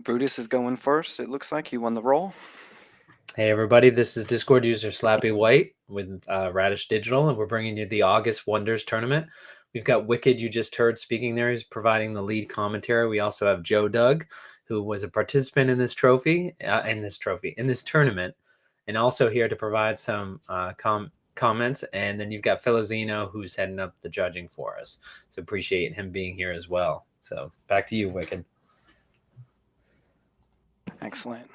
Brutis is going first. It looks like he won the roll. Hey everybody, this is Discord user Slappy White with Radish Digital, and we're bringing you the August Wonders Tournament. We've got Wicked, you just heard speaking there. He's providing the lead commentary. We also have Joe Doug, who was a participant in this tournament, and also here to provide some comments. And then you've got Filozino, who's heading up the judging for us. So appreciate him being here as well. So back to you, Wicked. Excellent.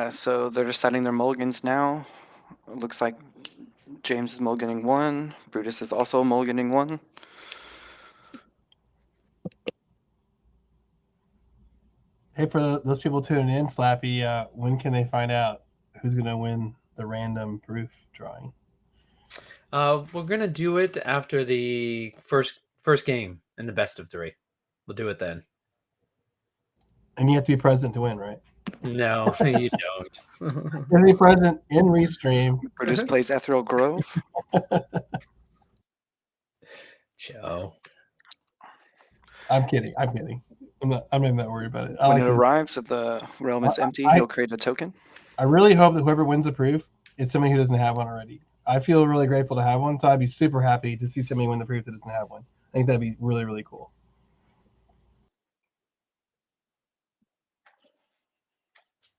So they're deciding their mulligans now. It looks like James is mulliganing one. Brutus is also mulliganing one. Hey, for those people tuning in, Slappy, when can they find out who's going to win the random proof drawing? We're going to do it after the first game in the best of three. We'll do it then. And you have to be present to win, right? No, you don't. You have to be present in Restream. Brutus plays Ethereal Grove. Joe. I'm kidding. I'm not even that worried about it. When it arrives, if the realm is empty, he'll create a token. I really hope that whoever wins the proof is somebody who doesn't have one already. I feel really grateful to have one, so I'd be super happy to see somebody win the proof that doesn't have one. I think that'd be really, really cool.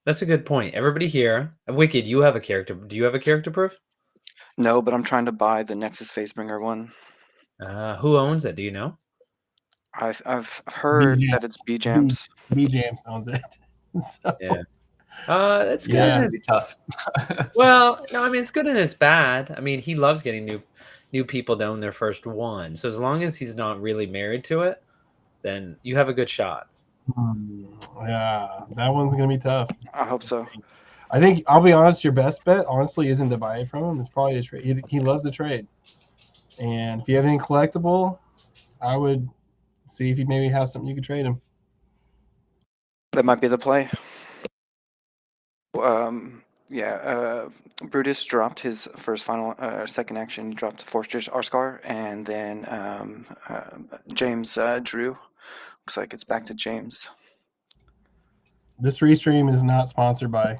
That's a good point. Everybody here, Wicked, you have a character. Do you have a character proof? No, but I'm trying to buy the Nexus Phasebringer one. Who owns it? Do you know? I've heard that it's B-Jams. B-Jams owns it. So. Yeah. That's good. Yeah, it's gonna be tough. Well, no, I mean it's good and it's bad. I mean, he loves getting new people to own their first one. So as long as he's not really married to it, then you have a good shot. Yeah, that one's gonna be tough. I hope so. I think I'll be honest. Your best bet, honestly, isn't to buy it from him. It's probably a trade. He loves the trade, and if you have any collectible, I would see if you maybe have something you could trade him. That might be the play. Brutus dropped his second action. He dropped Fortress Arskar, and then James drew. Looks like it's back to James. This restream is not sponsored by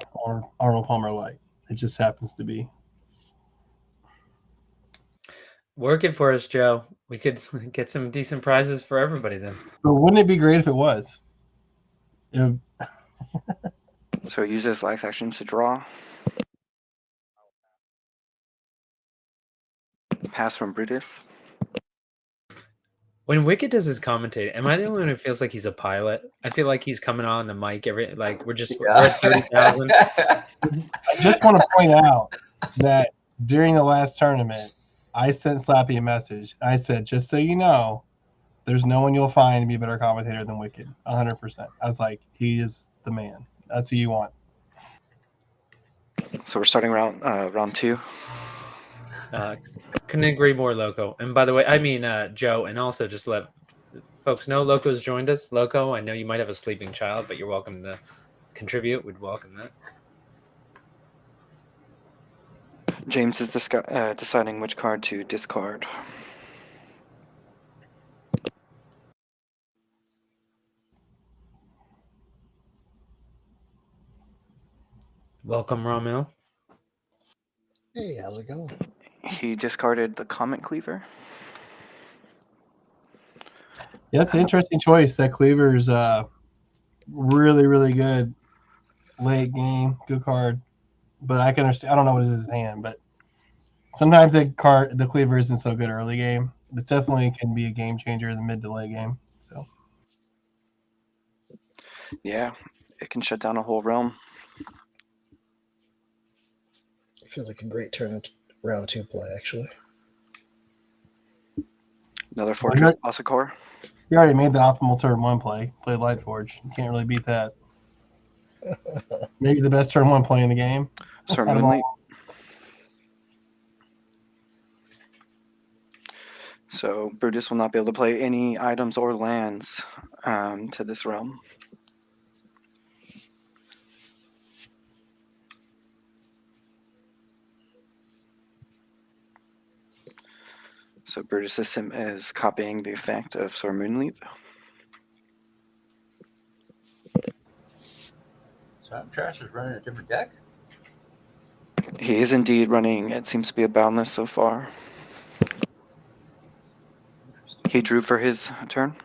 Arnold Palmer Light. It just happens to be. Work it for us, Joe. We could get some decent prizes for everybody then. But wouldn't it be great if it was? So he uses last action to draw. Pass from Brutus. When Wicked does his commentating, am I the only one who feels like he's a pilot? I feel like he's coming on the mic we're at 30,000. I just want to point out that during the last tournament, I sent Slappy a message. I said, just so you know, there's no one you'll find to be a better commentator than Wicked. 100%. I was like, he is the man. That's who you want. So we're starting round two. Couldn't agree more, Loco. And by the way, I mean Joe, and also just let folks know Loco's joined us. Loco, I know you might have a sleeping child, but you're welcome to contribute. We'd welcome that. James is deciding which card to discard. Welcome, Romel. Hey, how's it going? He discarded the Comet Cleaver. Yeah, it's an interesting choice. That Cleaver's really, really good late game. Good card. But I can understand. I don't know what is in his hand, but sometimes the Cleaver isn't so good early game. It definitely can be a game changer in the mid to late game. So yeah, it can shut down a whole realm. It feels like a great turn round two play, actually. Another Fortress Bossacor. You already made the optimal turn one play. Played Lightforge. You can't really beat that. Maybe the best turn one play in the game. Certainly. So Brutus will not be able to play any items or lands to this realm. So Brutus system is copying the effect of Sor Moonleaf. So ImTrash is running a different deck? He is indeed running. It seems to be a boundless so far. Interesting. He drew for his turn.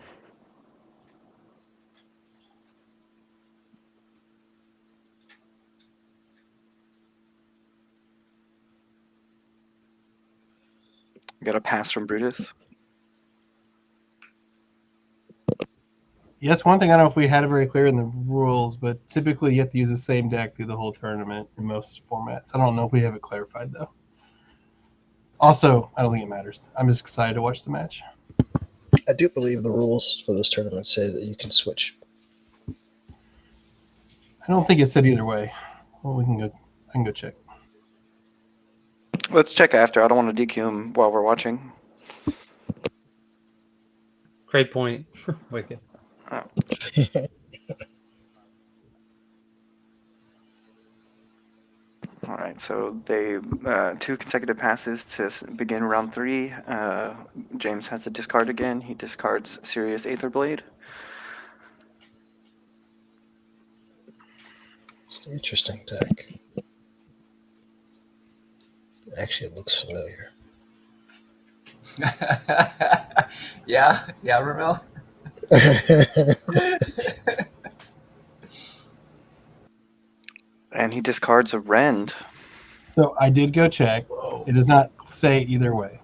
Got a pass from Brutus. Yes, one thing I don't know if we had it very clear in the rules, but typically you have to use the same deck through the whole tournament in most formats. I don't know if we have it clarified though. Also, I don't think it matters. I'm just excited to watch the match. I do believe the rules for this tournament say that you can switch. I don't think it said either way. Well, I can go check. Let's check after. I don't want to DQ him while we're watching. Great point. Wicked. All right, so they 2 consecutive passes to begin round 3. James has to discard again. He discards Sirius Aether Blade. It's an interesting deck. Actually, it looks familiar. yeah, Ramil. And he discards a Rend. So I did go check. Whoa. It does not say either way.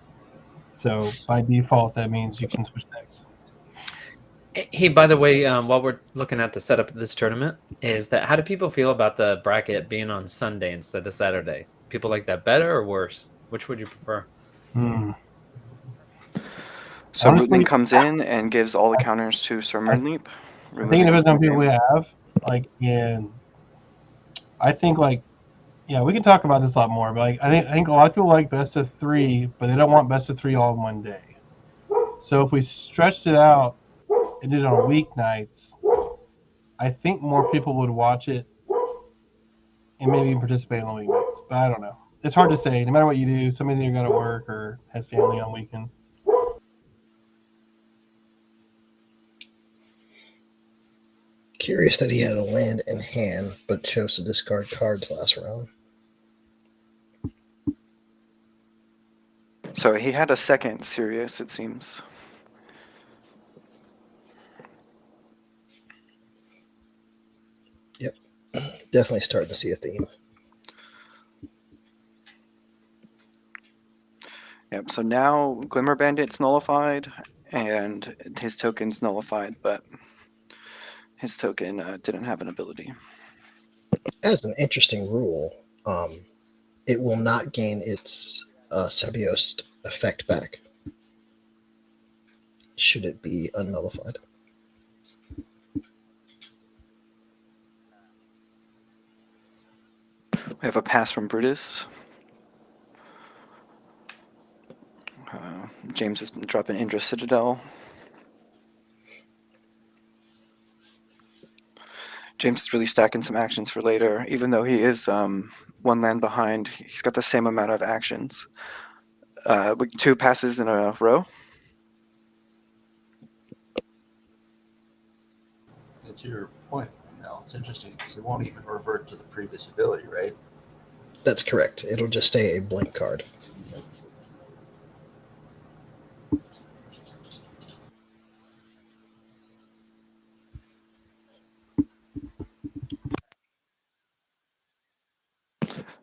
So by default, that means you can switch decks. Hey, by the way, while we're looking at the setup of this tournament, is that how do people feel about the bracket being on Sunday instead of Saturday? People like that better or worse? Which would you prefer? So Honestly, Rootman comes in and gives all the counters to Sir Moonleap. I think it depends on people we have. I think we can talk about this a lot more. But I think a lot of people like best of 3, but they don't want best of 3 all in one day. So if we stretched it out and did it on weeknights, I think more people would watch it and maybe even participate on the weeknights. But I don't know. It's hard to say. No matter what you do, somebody's either going to work or has family on weekends. Curious that he had a land in hand, but chose to discard cards last round. So he had a second Sirius, it seems. Yep. Definitely starting to see a theme. Yep, so now Glimmer Bandit's nullified, and his token's nullified, but his token didn't have an ability. As an interesting rule, it will not gain its Sebios effect back should it be unnullified. We have a pass from Brutus. James is dropping Indra Citadel. James is really stacking some actions for later. Even though he is 1 land behind, he's got the same amount of actions. With 2 passes in a row. To your point, no, it's interesting because it won't even revert to the previous ability, right? That's correct. It'll just stay a blank card.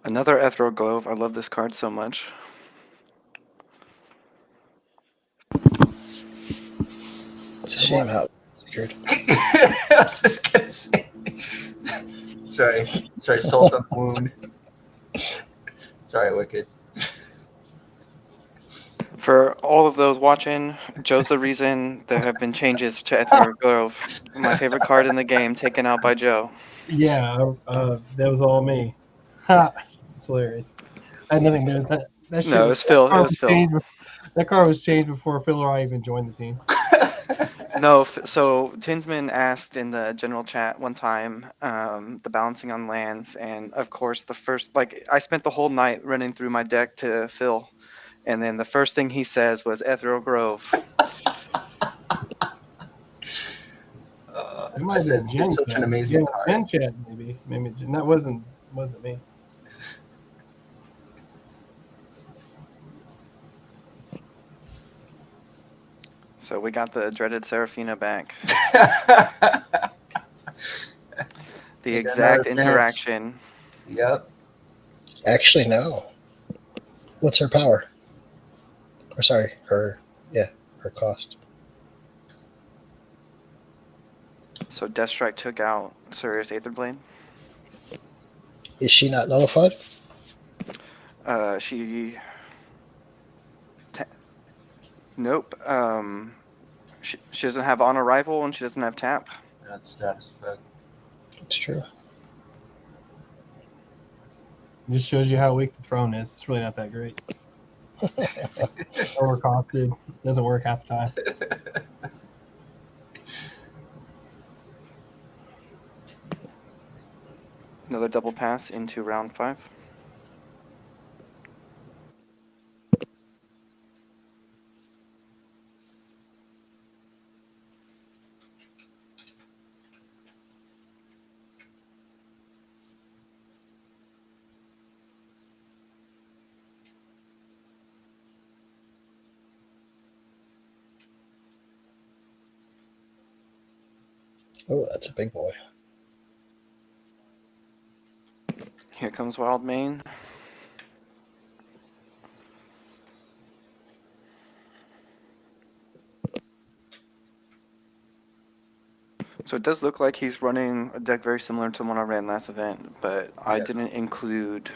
Another Ethereal Glove. I love this card so much. It's a shame how it's secured. I was just gonna say. Sorry, salt on the wound. Sorry, Wicked. For all of those watching, Joe's the reason there have been changes to Ethereal Glove. My favorite card in the game, taken out by Joe. Yeah, that was all me. Ha! It's hilarious. I had nothing to do with that. That No, it was Phil. It was Phil. That card was changed before Phil or I even joined the team. No, so Tinsman asked in the general chat one time the balancing on lands, and of course the first, I spent the whole night running through my deck to Phil, and then the first thing he says was Ethereal Grove. It might be a It's Gen such an chat. amazing Yeah, card. Gen chat maybe. Maybe that wasn't me. So we got the dreaded Serafina back. The We got exact another chance. interaction. Yep. Actually, no. What's her power? Or sorry, her cost. So Deathstrike took out Sirius Aetherblade. Is she not nullified? She. Nope. She doesn't have on arrival and she doesn't have tap. That's status effect. It's true. It just shows you how weak the throne is. It's really not that great. Overcosted. Doesn't work half the time. Another double pass into round 5. Oh, that's a big boy. Here comes Wild Mane. So it does look like he's running a deck very similar to the one I ran last event, but I Yeah. didn't include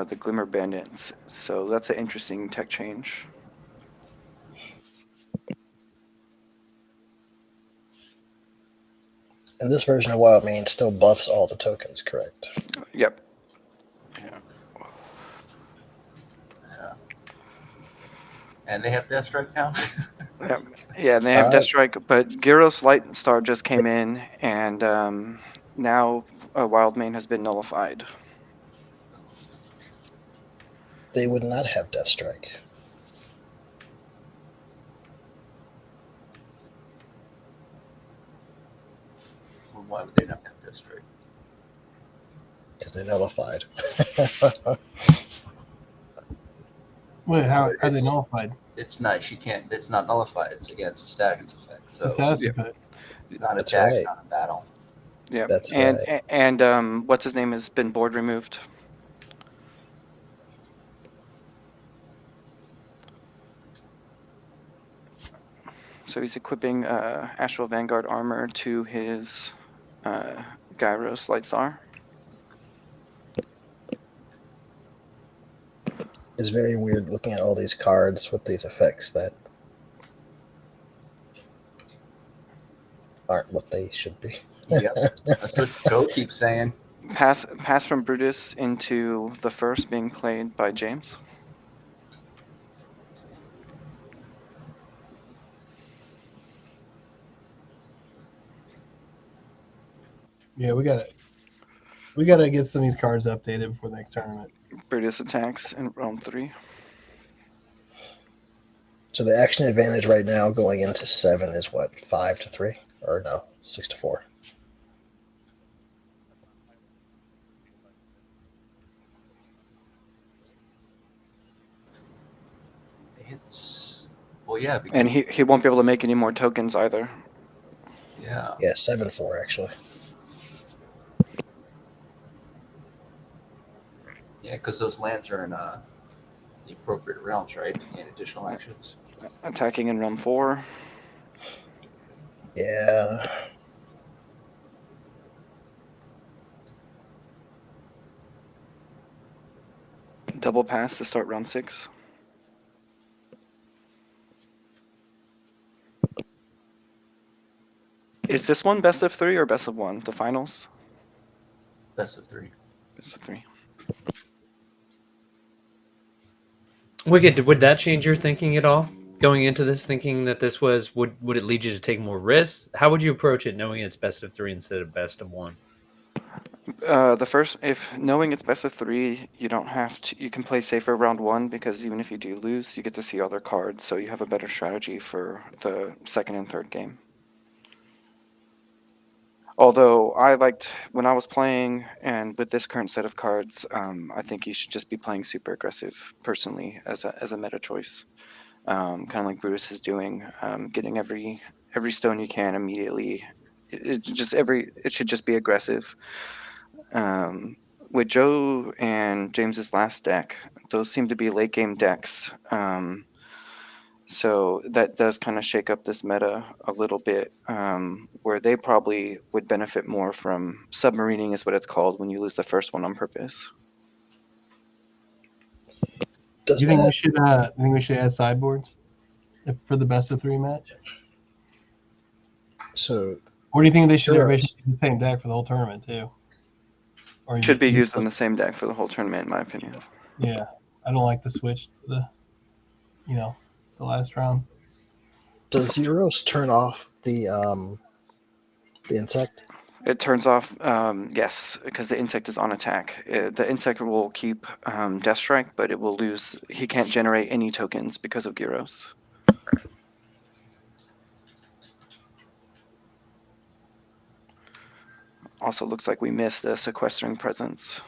the Glimmer Bandits. So that's an interesting tech change. And this version of Wild Mane still buffs all the tokens, correct? Yep. Yeah. And they have Deathstrike now? Yep. Yeah, and they have Deathstrike, but Gyros Lightstar just came in, and now Wild Mane has been nullified. They would not have Deathstrike. Well, why would they not have Deathstrike? Because they nullified. Wait, how are they It's- nullified? It's not. She can't. It's not nullified. It's against status effect. So It's status yeah. effect. it's not That's attack, right. not a battle. Yeah, That's and right. and what's his name has been board removed. So he's equipping Astral Vanguard armor to his Gyros Lightstar. It's very weird looking at all these cards with these effects that aren't what they should be. Yep. That's what Joe keeps saying. Pass from Brutus into the first being played by James. Yeah, we gotta get some of these cards updated before the next tournament. Brutus attacks in round 3. So the action advantage right now going into 7 is what, 5-3? Or no, 6-4. It's well, yeah, because And he won't be able to make any more tokens either. yeah. Yeah, 7-4 actually. Yeah, because those lands are in the appropriate realms, right? To gain additional actions. Attacking in round 4. Yeah. Double pass to start round 6. Is this one best of 3 or best of 1? The finals? Best of 3. Best of 3. Wicked, would that change your thinking at all? Going into this, thinking that this would it lead you to take more risks? How would you approach it, knowing it's best of 3 instead of best of 1? The first, if knowing it's best of 3, you don't have to. You can play safer round 1 because even if you do lose, you get to see other cards, so you have a better strategy for the second and third game. Although I liked when I was playing, and with this current set of cards, I think you should just be playing super aggressive personally as a meta choice. Kind of like Brutis is doing, getting every stone you can immediately. It should just be aggressive. Um, with Joe and James's last deck, those seem to be late game decks. So that does kind of shake up this meta a little bit, where they probably would benefit more from submarining, is what it's called when you lose the first one on purpose. Does You think that, we should add sideboards for the best of 3 match? so Or do you think everybody Heroes. should use the same deck for the whole tournament too? Or you Should be just- used on the same deck for the whole tournament, in my opinion. Yeah, I don't like the switch to the last round. does Euros turn off the insect? It turns off, yes, because the insect is on attack. The insect will keep Death Strike, but it will lose. He can't generate any tokens because of Gyros. Also, looks like we missed a sequestering presence.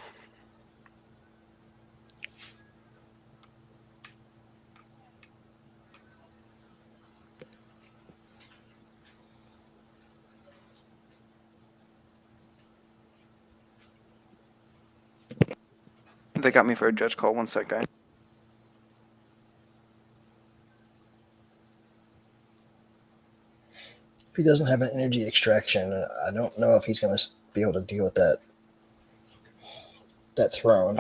They got me for a judge call. One sec, guys. If he doesn't have an energy extraction, I don't know if he's going to be able to deal with that throne.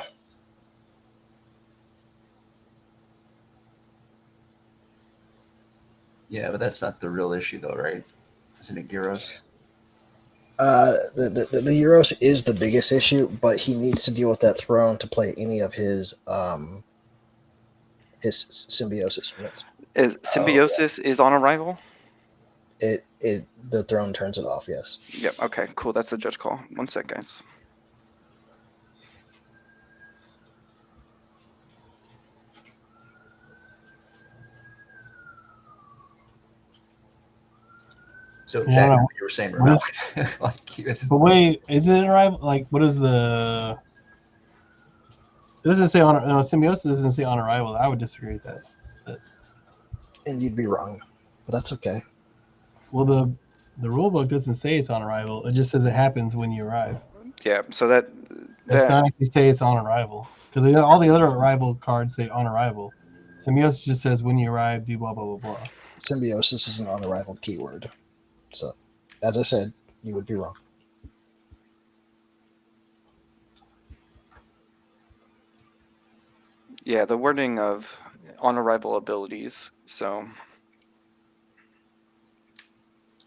Yeah, but that's not the real issue, though, right? Isn't it Gyros? The Euros is the biggest issue, but he needs to deal with that throne to play any of his symbiosis units. Symbiosis is on arrival? The throne turns it off. Yes. Yep, okay, cool. That's the judge call. One sec, guys. So Yeah, I exactly know. what you were saying, What Ravel. Like he was, But wait, is it an arrival? Like, what is the? It doesn't say on. No, symbiosis doesn't say on arrival. I would disagree with that. And you'd be wrong, but that's okay. Well, the rule book doesn't say it's on arrival. It just says it happens when you arrive. Yeah, so that That's not actually say it's on arrival, because all the other arrival cards say on arrival. Symbiosis just says when you arrive, do blah blah blah blah. Symbiosis is an on-arrival keyword. So, as I said, you would be wrong. yeah, the wording of on arrival abilities. So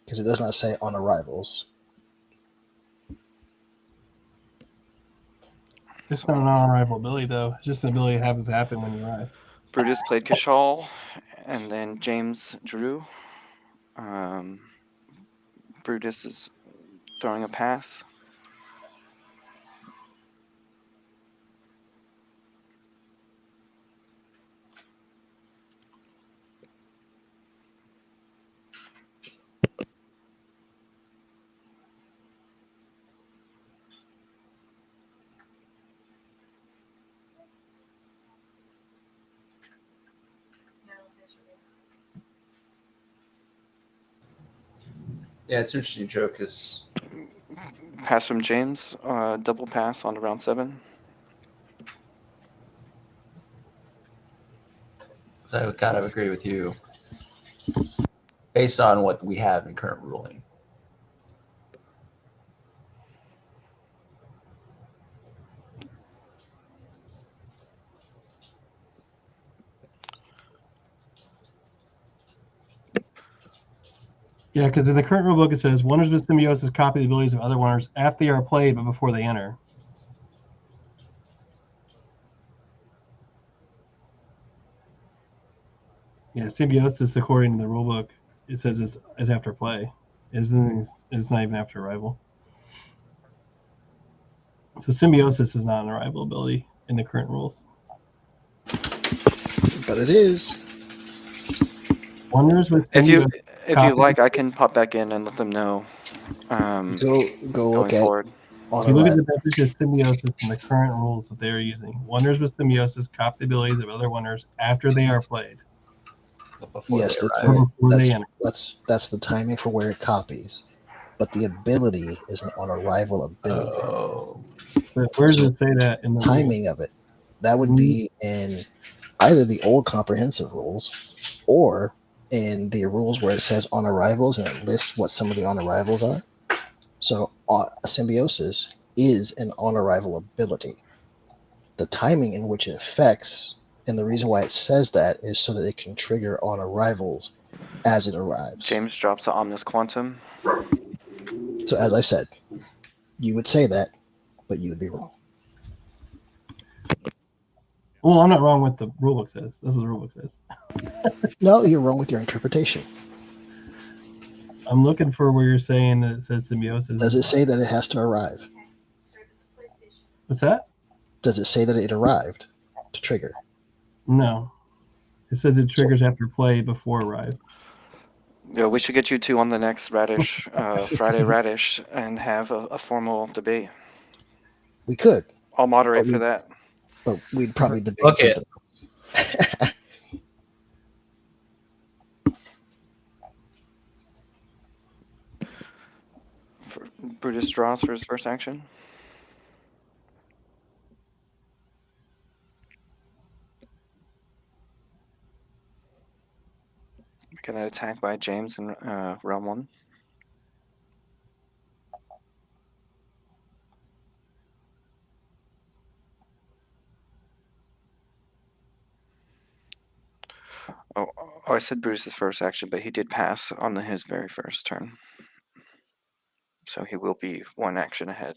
Because it does not say on arrivals. It's not an on arrival ability though. It's just an ability that happens to happen when you arrive. Brutus played Kashal, and then James drew. Brutus is throwing a pass. yeah, it's an interesting joke because Pass from James, double pass on to round 7. I would kind of agree with you based on what we have in current ruling. Yeah, because in the current rulebook it says wonders with symbiosis copy the abilities of other wonders after they are played but before they enter. Yeah, symbiosis according to the rulebook it says is after play. It's not even after arrival. So symbiosis is not an arrival ability in the current rules. But it is. Wonders with If you symbiosis If Copy. you like, I can pop back in and let them know. Go look Going at forward. on If you look at arrival. the definition of symbiosis and the current rules that they are using, wonders with symbiosis copy the abilities of other wonders after they are played. But before Yes, they that's arrive. Before they enter. that's the timing for where it copies. But the ability is an on arrival ability. Oh, But where does it say that in the rules? Timing of it. That would be in either the old comprehensive rules or in the rules where it says on arrivals and it lists what some of the on arrivals are. So a symbiosis is an on arrival ability. The timing in which it affects and the reason why it says that is so that it can trigger on arrivals as it arrives. James drops the Omnis Quantum. So as I said, you would say that, but you would be wrong. Well, I'm not wrong with the rulebook says. This is what the rulebook says. No, you're wrong with your interpretation. I'm looking for where you're saying that it says symbiosis. Does it say that it has to arrive? What's that? Does it say that it arrived to trigger? No. It says it triggers after play before arrive. Yeah, we should get you two on the next Radish, Friday Radish, and have a formal debate. We could, I'll moderate for that. but we'd probably debate Book it. something. Brutus draws for his first action. We get an attack by James in Realm 1. Oh, I said Brutus's first action, but he did pass on his very first turn. So he will be one action ahead.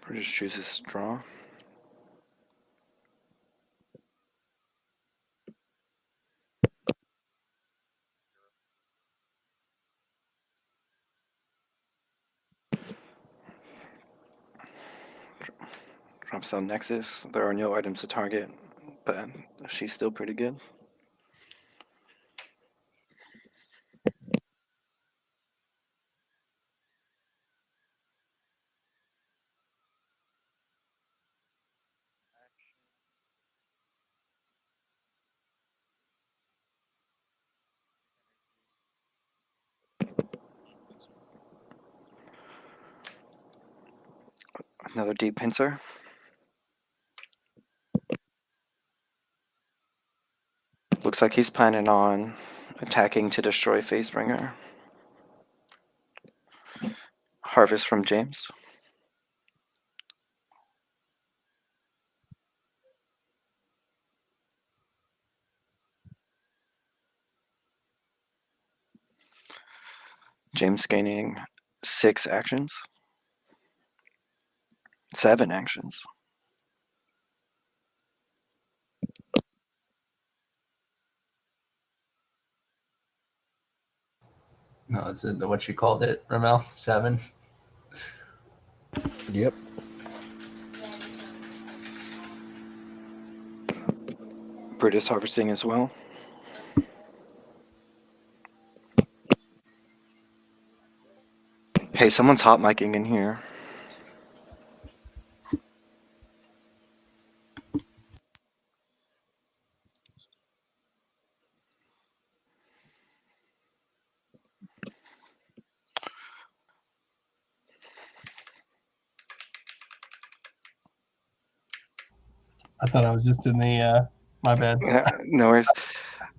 Brutus chooses draw. Drops down Nexus. There are no items to target, but she's still pretty good. Another deep pincer. Looks like he's planning on attacking to destroy Facebringer. Harvest from James. James gaining 6 actions. 7 actions. no, it's what you called it, Ramel? 7. Yep. Brutus harvesting as well. Hey, someone's hot micing in here. I thought I was just in the my bad. No worries.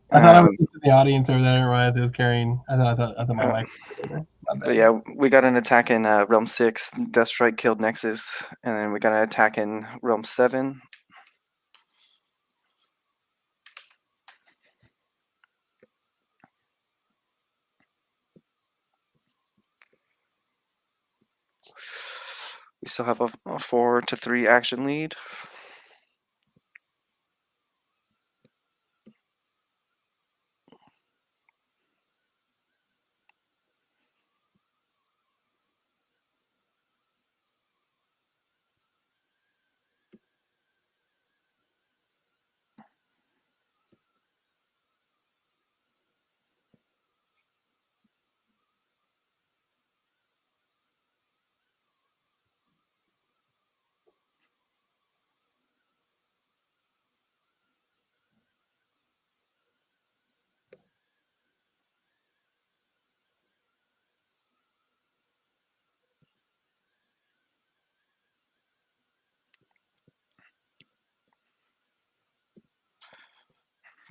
I thought I was just in the audience over there. I didn't realize I was carrying. I thought my mic was over there. My bad. But yeah, we got an attack in Realm 6. Death Strike killed Nexus. And then we got an attack in Realm 7. We still have a 4-3 action lead.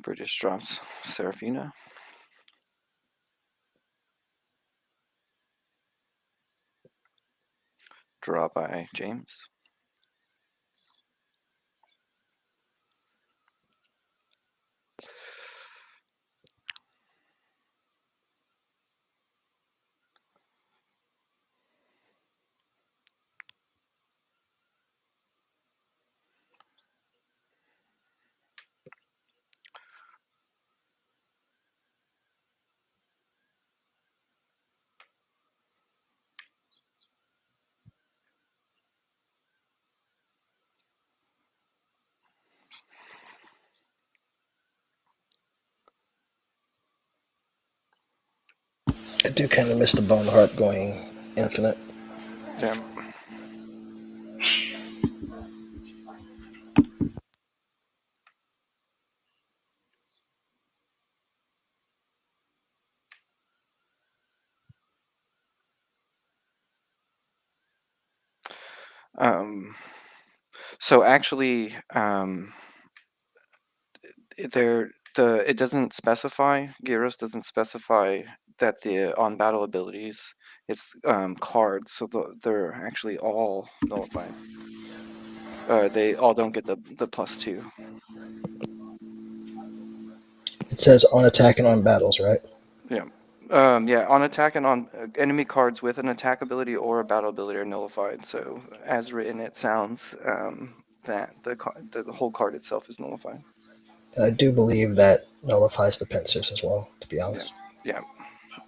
Brutis drops Serafina. Draw by James. I do kind of miss the Bone Heart going infinite. Yeah. So actually, it doesn't specify. Gyros doesn't specify that the on battle abilities. It's cards, so they're actually all nullified. They all don't get the +2. It says on attack and on battles, right? Yeah. Yeah, on attack and on enemy cards with an attack ability or a battle ability are nullified. So as written, it sounds that the whole card itself is nullified. And I do believe that nullifies the pincers as well, to be honest. Yeah.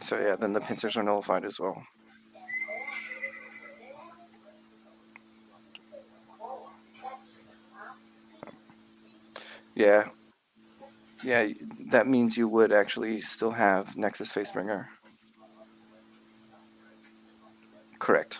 So yeah, then the pincers are nullified as well. Yeah. Yeah, that means you would actually still have Nexus Facebringer. Correct.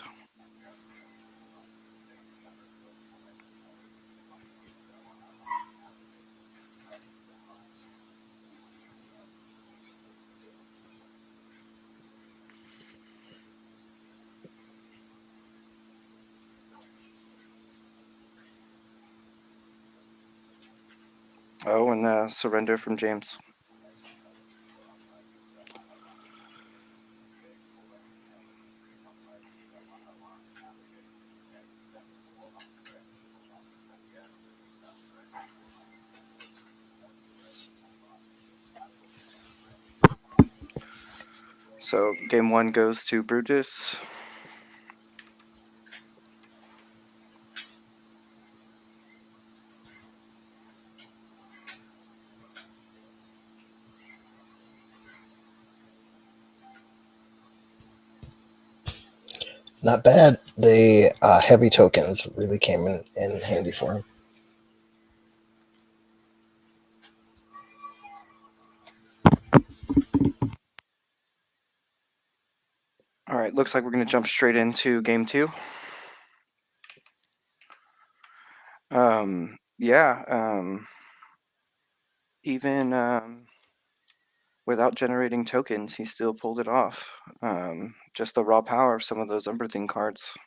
Oh, and surrender from James. So game 1 goes to Brutus. Not bad. The heavy tokens really came in handy for him. All right, looks like we're going to jump straight into game 2. Yeah, even without generating tokens, he still pulled it off. Just the raw power of some of those Umbreathing cards.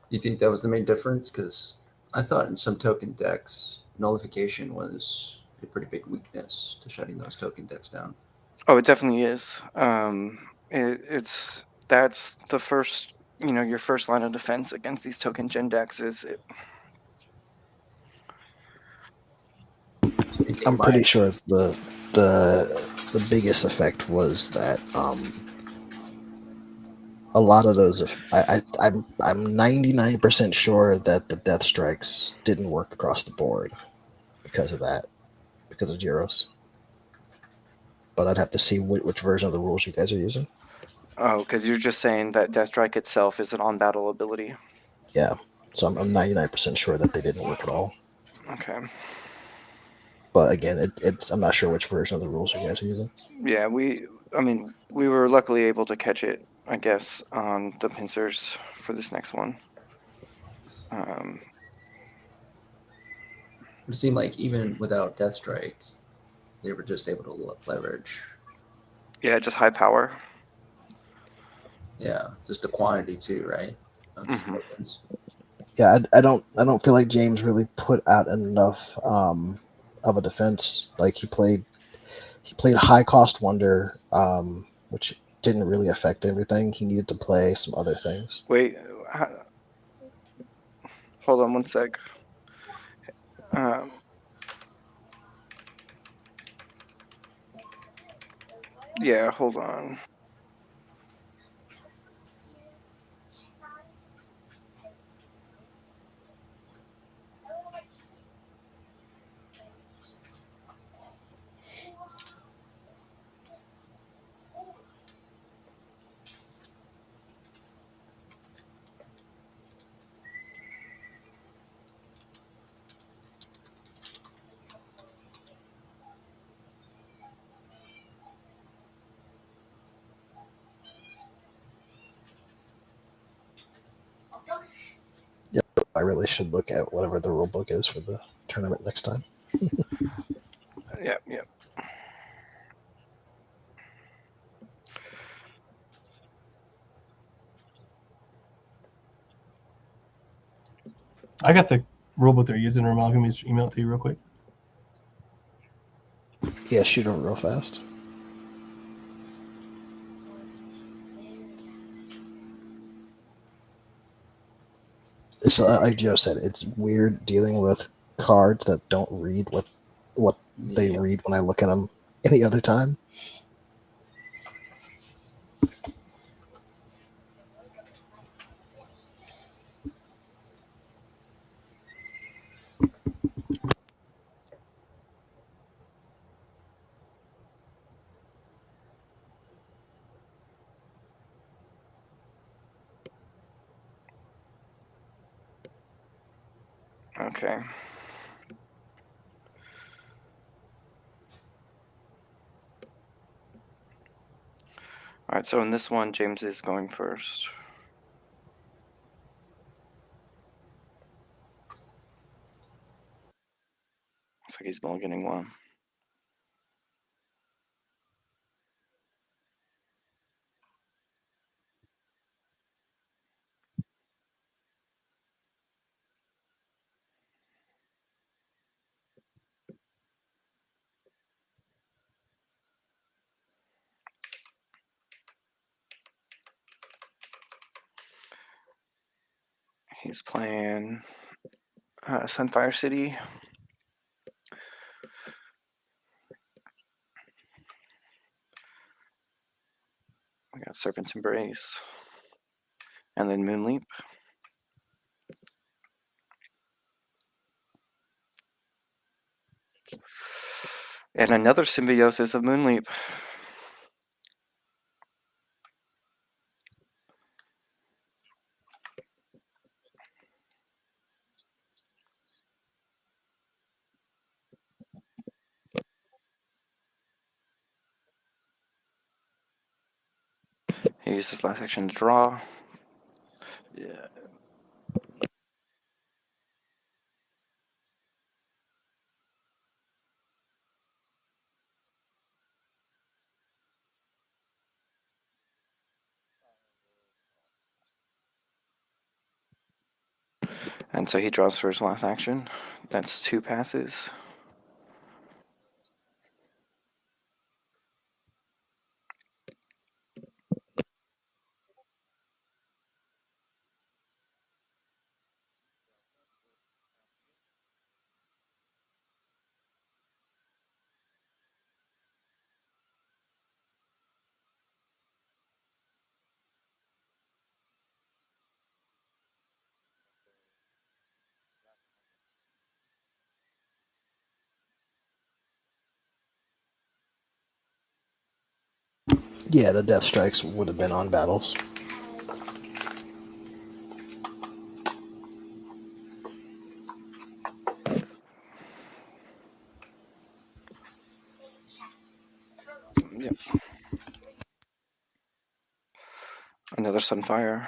You think that was the main difference? Because I thought in some token decks, nullification was a pretty big weakness to shutting those token decks down. Oh, it definitely is. That's the first, your first line of defense against these token gen decks is it. So you think I'm pretty sure the biggest effect was that a lot of those. I'm 99% sure that the death strikes didn't work across the board because of that, because of Gyros. But I'd have to see which version of the rules you guys are using. Oh, because you're just saying that Death Strike itself is an on battle ability. Yeah, so I'm 99% sure that they didn't work at all. Okay. But again, I'm not sure which version of the rules you guys are using. Yeah, we were luckily able to catch it, I guess, on the pincers for this next one. It seemed like even without Death Strike, they were just able to leverage. Yeah, just high power. Yeah, just the quantity too, right? Of Mhm. tokens. Yeah, I don't feel like James really put out enough of a defense. Like he played high cost wonder, which didn't really affect everything. He needed to play some other things. Wait, hold on one sec. Um, yeah, hold on. I really should look at whatever the rule book is for the tournament next time. Yep, yep. I got the rulebook they're using. Ramal, can we just email it to you real quick? Yeah, shoot over real fast. It's like Joe said, it's weird dealing with cards that don't read what they Yep. read when I look at them any other time. Okay. All right, so in this one, James is going first. Looks like he's mulliganing one. He's playing Sunfire City. We got Serpent's Embrace. And then Moonleap. And another Symbiosis of Moonleap. He uses last action to draw. Yeah. And so he draws for his last action. That's 2 passes. Yeah, the death strikes would have been on battles. Yep. Another Sunfire.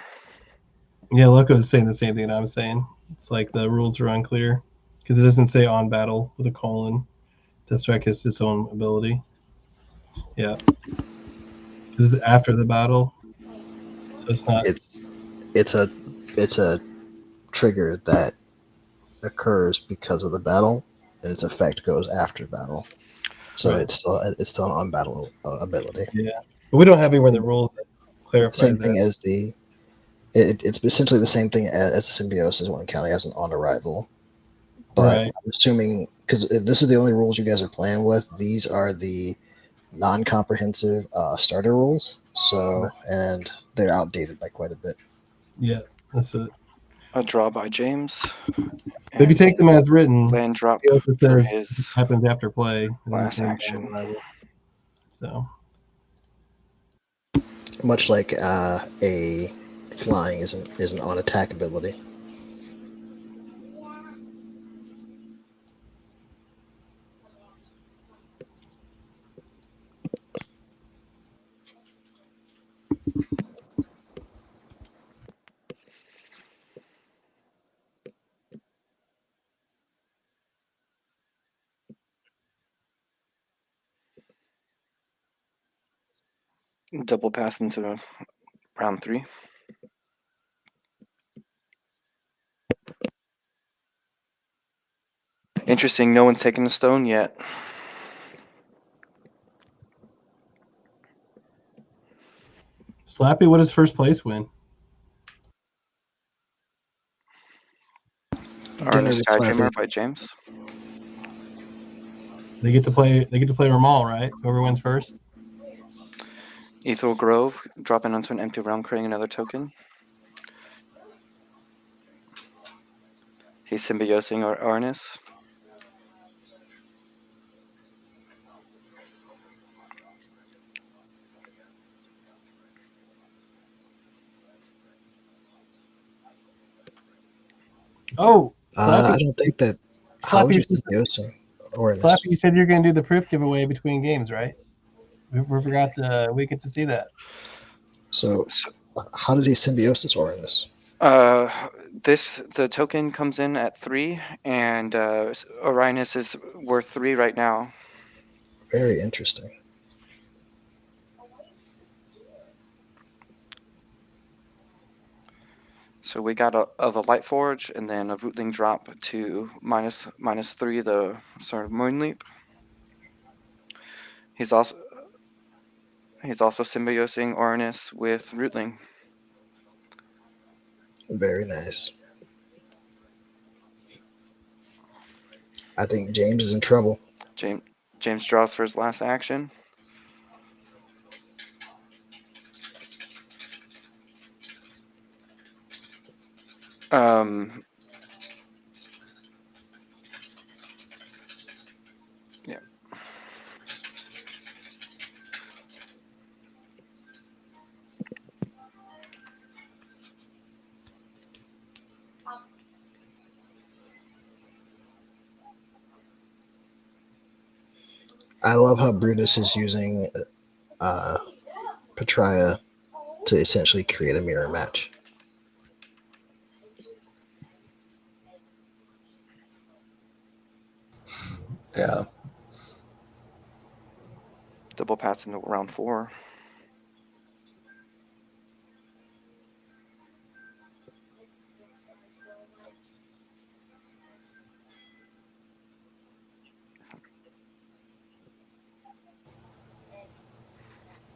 Yeah, Loco is saying the same thing I'm saying. It's like the rules are unclear because it doesn't say on battle with a colon. Death Strike has its own ability. Yeah. This is after the battle. So it's not. It's a trigger that occurs because of the battle, and its effect goes after battle. So Right. it's still an unbattle ability. Yeah, but we don't have anywhere in the rules that clarifies Same that. thing as it's essentially the same thing as the symbiosis when counting as an on arrival. But Right. I'm assuming, because if this is the only rules you guys are playing with, these are the non-comprehensive starter rules. So, and they're outdated by quite a bit. Yeah, that's it. A draw by James. But if you take them as written, land drop it also for says his happens after play. It doesn't last say action. on arrival. So Much like a flying is an on attack ability. Double pass into round 3. Interesting, no one's taken a stone yet. Slappy, what does first place win? Dinner Arnis with Sky Slappy. Dreamer by James. They get to play Ramal, right? Whoever wins first. Ethel Grove, dropping onto an empty realm, creating another token. He's symbiosing Arnis. Oh, Slappy. I don't think that. How would you symbiosis? Slappy, you said you're going to do the proof giveaway between games, right? We forgot we get to see that. So, how did he symbiosis Orinus? The token comes in at 3, and Orinus is worth 3 right now. Very interesting. So we got the Light Forge, and then a Rootling drop to -3 the Moon Leap. He's also symbiosing Orinus with Rootling. Very nice. I think James is in trouble. James draws for his last action. Yeah. I love how Brutus is using Patria to essentially create a mirror match. Yeah. Double pass into round 4.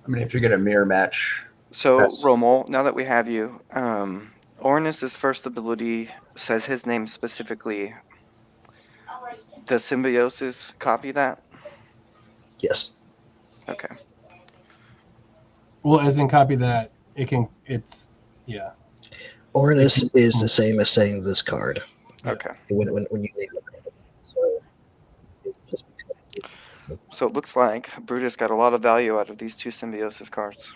I mean, if you're going to mirror match. So, Yes. Romel, now that we have you, Orinus' first ability says his name specifically. Does Symbiosis copy that? Yes. Okay. Well, as in copy that, it's yeah. Orinus is the same as saying this card. Okay. When you name it. So it looks like Brutus got a lot of value out of these 2 Symbiosis cards.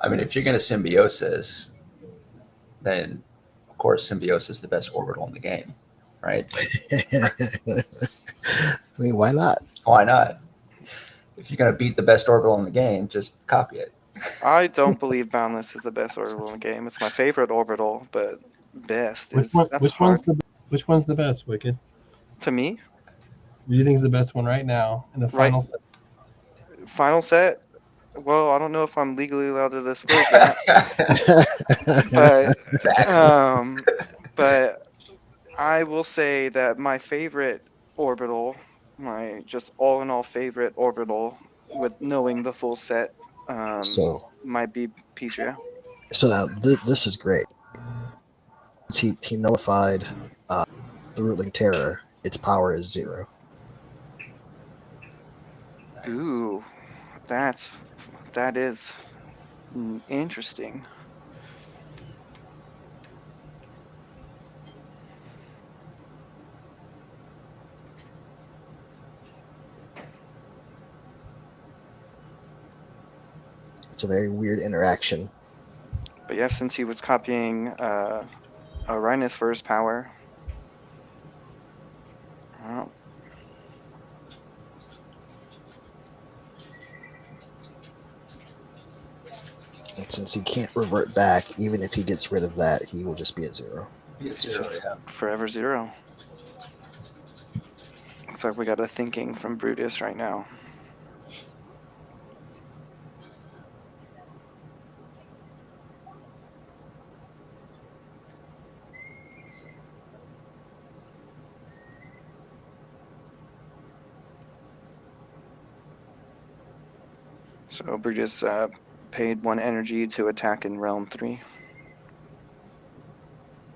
I mean, if you're going to symbiosis, then of course symbiosis is the best orbital in the game, right? I mean, why not? Why not? If you're going to beat the best orbital in the game, just copy it. I don't believe Boundless is the best orbital in the game. It's my favorite orbital, but best Which is one, that's which hard. one's the best, Wicked? To me, Who do you think is the best one right now in the final set? final set, Well, I don't know if I'm legally allowed to disclose that, but but I will say that my favorite orbital, my just all in all favorite orbital, with knowing the full set, So, might be Petra. so now this is great. He nullified the ruling terror. Its power is 0. Ooh, that is interesting. It's a very weird interaction. But yeah, since he was copying a Rhinus for his power, well, And since he can't revert back, even if he gets rid of that, he will just be at 0. Be at it's 0, just yeah. forever 0. Looks like we got a thinking from Brutus right now. So Brutus paid 1 energy to attack in Realm 3.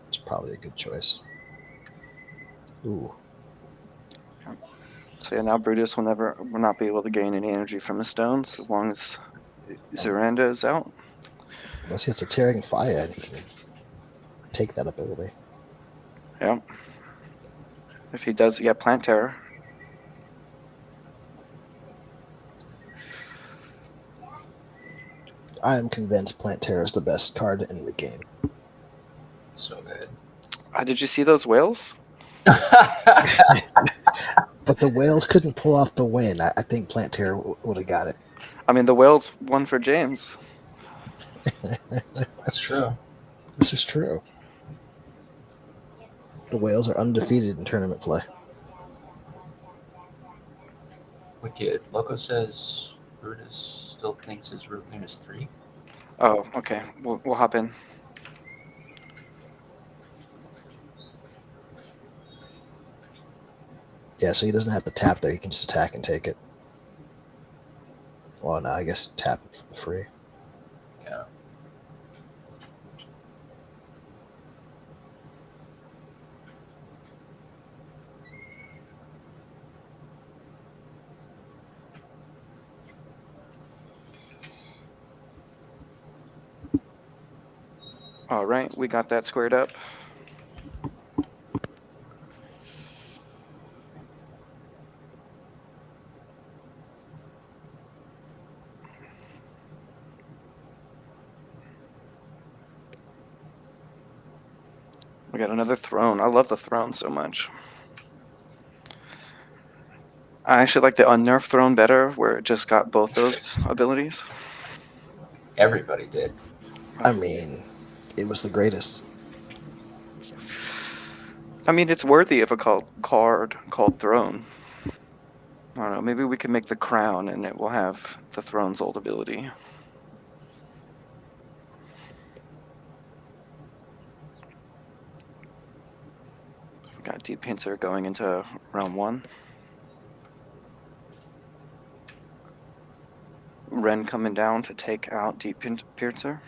It's probably a good choice. Ooh, So yeah, now Brutus will not be able to gain any energy from his stones as long as Zeranda is out. unless he has a tearing fire and he can take that ability. Yep. If he does get Plant Terror. I am convinced Plant Terror is the best card in the game. So good. Did you see those whales? But the whales couldn't pull off the win. I think Plant Terror would have got it. I mean, the whales won for James. That's true. This is true. The whales are undefeated in tournament play. Wicked. Loco says Brutus still thinks his root name is 3. Oh, okay. We'll hop in. Yeah, so he doesn't have to tap there. He can just attack and take it. Well, no, I guess tap it for free. Yeah. All right, we got that squared up. We got another throne. I love the throne so much. I actually like the unnerfed throne better, where it just got both those abilities. Everybody did. I mean, it was the greatest. I mean, it's worthy of a card called Throne. I don't know. Maybe we could make the crown, and it will have the throne's old ability. We got Deep Pincer going into round 1. Ren coming down to take out Deep Pincer.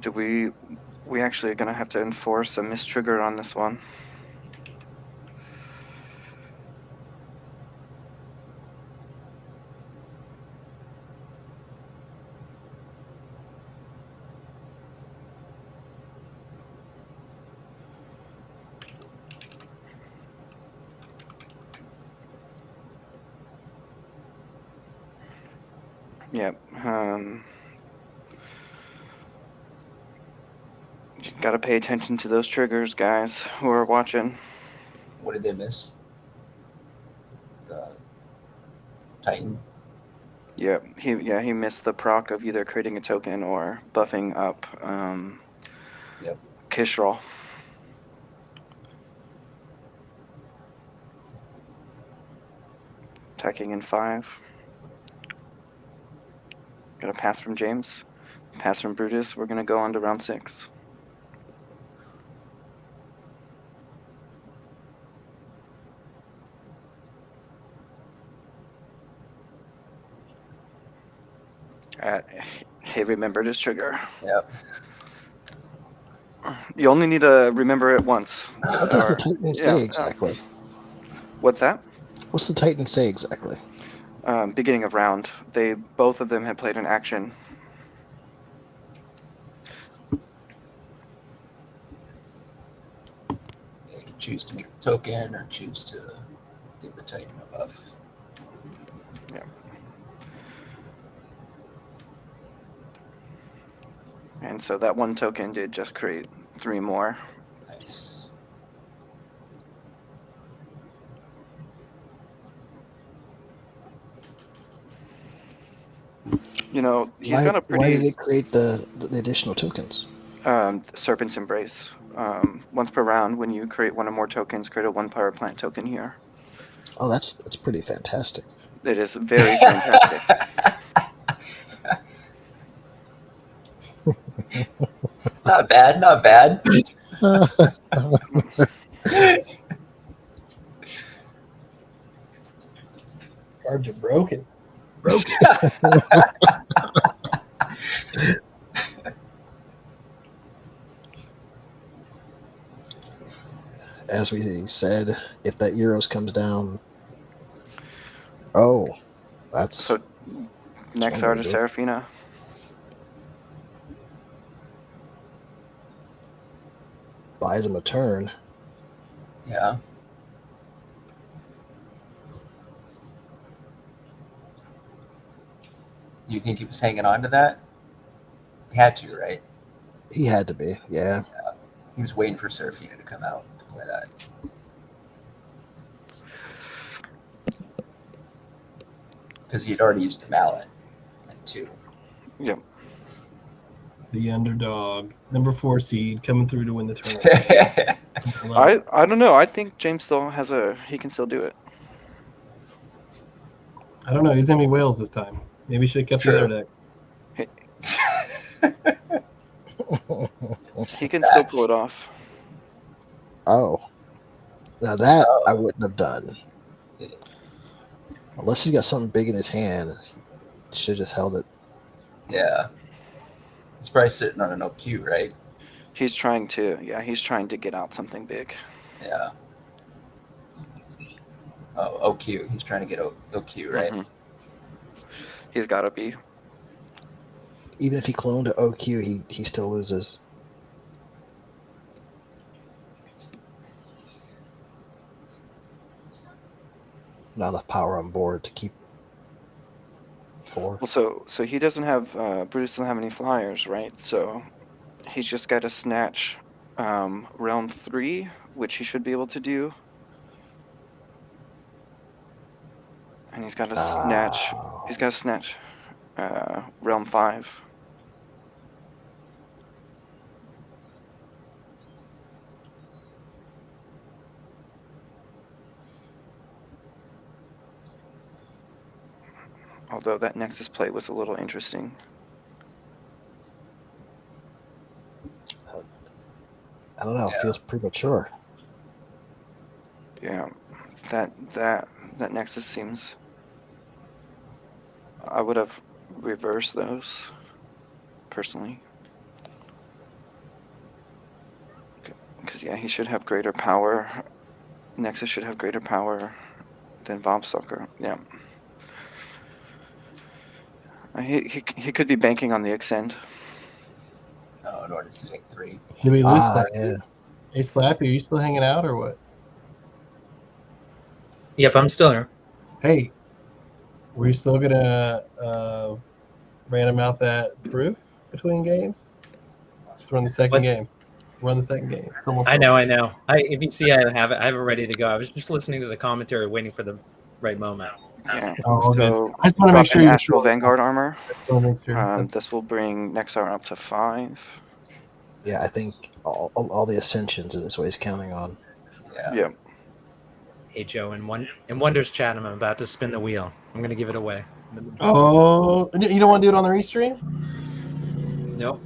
Do we actually are gonna have to enforce a mistrigger on this one? Yep. You gotta pay attention to those triggers, guys who are watching. What did they miss? The Titan. Yeah, he missed the proc of either creating a token or buffing up Yep. Kishral. Attacking in 5. Got a pass from James. Pass from Brutus. We're gonna go on to round 6. Hey, remember this trigger. Yep. You only need to remember it once. What does the Titan say exactly? What's that? What's the Titan say exactly? Beginning of round. Both of them had played an action. Yeah, you can choose to make the token or choose to give the Titan a buff. Yeah. And so that one token did just create 3 more. Nice. You know, he's Why, got a why did pretty it create the additional tokens? Serpent's Embrace. Once per round, when you create 1 or more tokens, create a 1 power plant token here. Oh, that's pretty fantastic. It is very fantastic. Not bad, not bad. Cards are broken. As we said, if that Euros comes down, oh, that's So next one art way is to do it. Seraphina. Buys him a turn. Yeah. Do you think he was hanging on to that? He had to, right? He had to be, yeah. He was waiting for Seraphina to come out to play that. Because he had already used the mallet and 2. Yep. The underdog, number 4 seed, coming through to win the tournament. I don't know. I think James still he can still do it. I don't know. He's gonna be Wales this time. Maybe should have kept the other deck. He can still pull it off. Oh. Now that I wouldn't have done. Unless he's got something big in his hand, should have just held it. Yeah. He's probably sitting on an OQ, right? He's trying to get out something big. Yeah. Oh, OQ. He's trying to get OQ, right? Mhm. He's got to be. Even if he cloned to OQ, he still loses. Not enough power on board to keep 4. Well, so he doesn't have Brutus doesn't have any flyers, right? So he's just got to snatch realm 3, which he should be able to do, and he's got to snatch. Oh. He's got to snatch realm 5. Although that Nexus play was a little interesting. I don't know. It feels premature. Yeah, that Nexus seems. I would have reversed those personally. Because yeah, he should have greater power. Nexus should have greater power than Vobstalker. Yeah. He could be banking on the extend. Oh, in order to take 3. Did we lose Slappy? Yeah. Hey, Slappy, are you still hanging out or what? Yep, I'm still here. Hey, were you still gonna random out that proof between games? Let's run the second What? game. We're on the second game. It's almost I over. know. If you see, I have it ready to go. I was just listening to the commentary, waiting for the right moment. Yeah. Oh, all good. So I just want to make drop sure in you're Astral still- Vanguard armor. I just want to make sure. This will bring next armor up to 5. Yeah, I think all the ascensions in this way is counting on. Yeah. Yep. Hey Joe, in Wonders chat, I'm about to spin the wheel. I'm gonna give it away. Oh, you don't want to do it on the restream? Nope.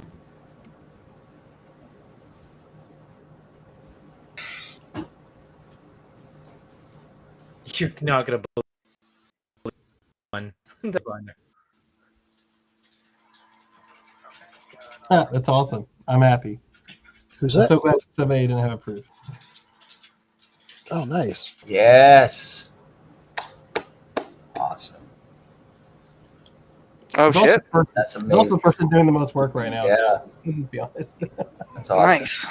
You're not gonna believe one. The runner. That's awesome. I'm happy. Who's I'm that? so glad somebody didn't have it proof. Oh, nice. Yes. Awesome. Oh, It's also shit. the person- That's it's also amazing. the person doing the most work right now. Yeah. Let's just be honest. That's awesome. Nice.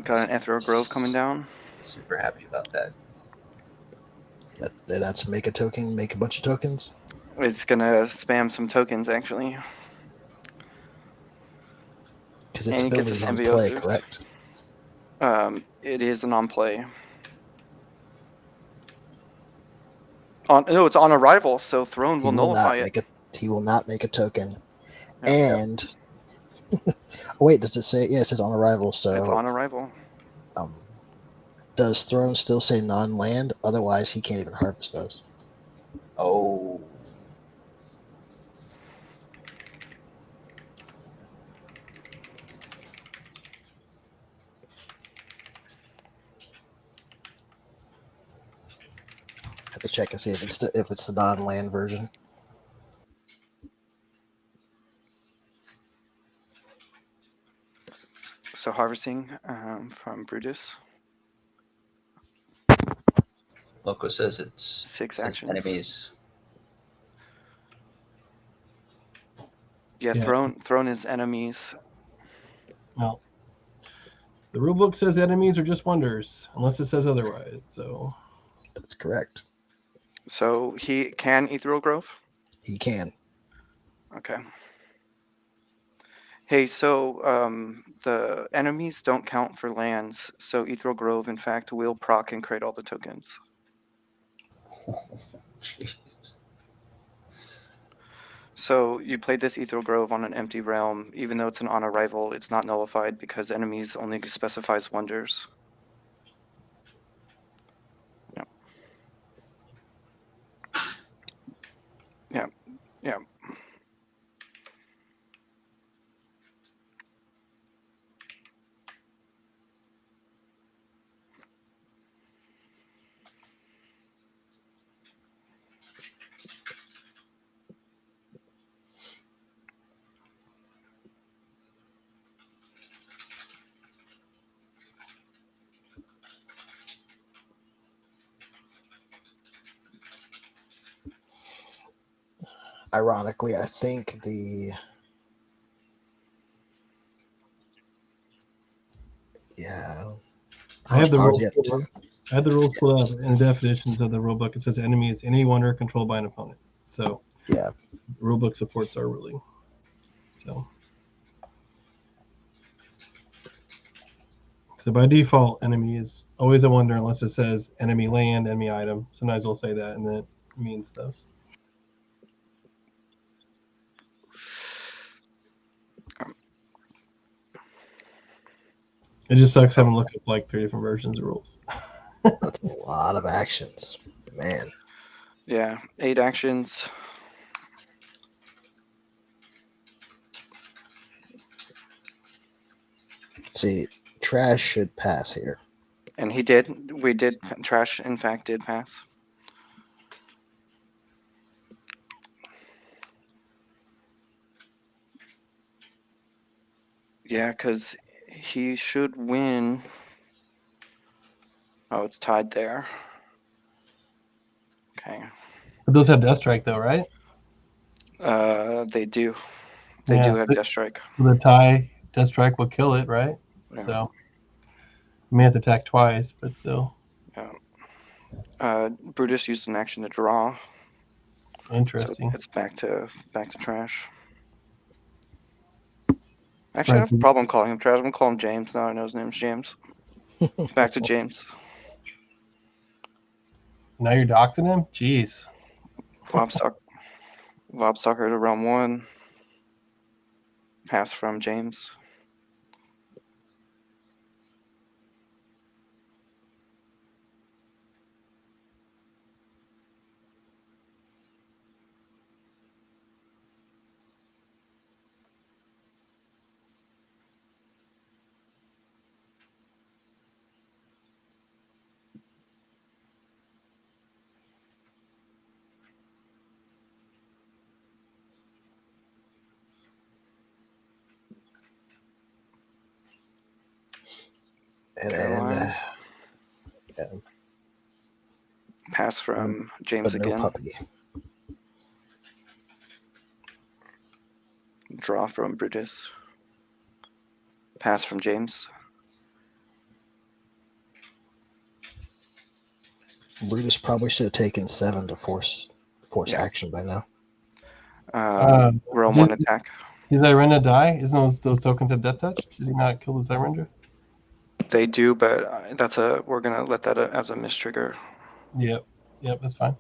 Got an Ethereal Grove coming down. Super happy about that. That's make a token, make a bunch of tokens. It's gonna spam some tokens, actually. Because its And it ability gets is a on play, symbiosis. correct? It is an on-play. No, it's on arrival, so Throne will nullify it. He will not make a token. Yeah. And oh, wait, does it say? Yeah, it says on arrival. So It's on arrival. Does Throne still say non-land? Otherwise, he can't even harvest those. Oh. Have to check and see if it's the non-land version. So harvesting from Brutis. Loco says it's 6 says actions. enemies. Yeah, Yeah. Throne is enemies. Well, the rulebook says enemies are just wonders, unless it says otherwise. So That's correct. So he can Ethereal Grove? He can. Okay. Hey, so the enemies don't count for lands, so Ethereal Grove, in fact, will proc and create all the tokens. Jeez. So you played this Ethereal Grove on an empty realm, even though it's an on arrival, it's not nullified because enemies only specifies wonders. Yep. Yep. Yep. Ironically, I think I have the Power rules. Jet Pulled too. up. I had the rules pulled up in the definitions of the rulebook. It says enemy is any wonder controlled by an opponent. So Yeah. the rulebook supports our ruling. So by default, enemy is always a wonder unless it says enemy land, enemy item. Sometimes we'll say that, and then it means stuff. It just sucks having to look up like 3 different versions of rules. That's a lot of actions, man. Yeah, 8 actions. See, trash should pass here. And he did. We did. Trash, in fact, did pass. Yeah, because he should win. Oh, it's tied there. Okay. But those have Death Strike, though, right? They do. They Yeah, do have so Death Strike. the tie, Death Strike will kill it, right? Yeah. So you may have to attack twice, but still. Yeah. Brutus used an action to draw. So Interesting. it's back to trash. Actually, I Surprised have a problem calling him trash. I'm gonna call him James now. I know his name's James. Back to James. Now you're doxing him? Jeez. Vob Soccer to round 1. Pass from James. And Caroline. yeah, Pass from James but no again. puppy. Draw from Brutis. Pass from James. Brutus probably should have taken 7 to force Yeah. action by now. Round did- 1 attack. Did Zyrenda die? Isn't those tokens have death touch? Did he not kill the Zyrenda? They do, but we're gonna let that as a mistrigger. Yep, that's fine.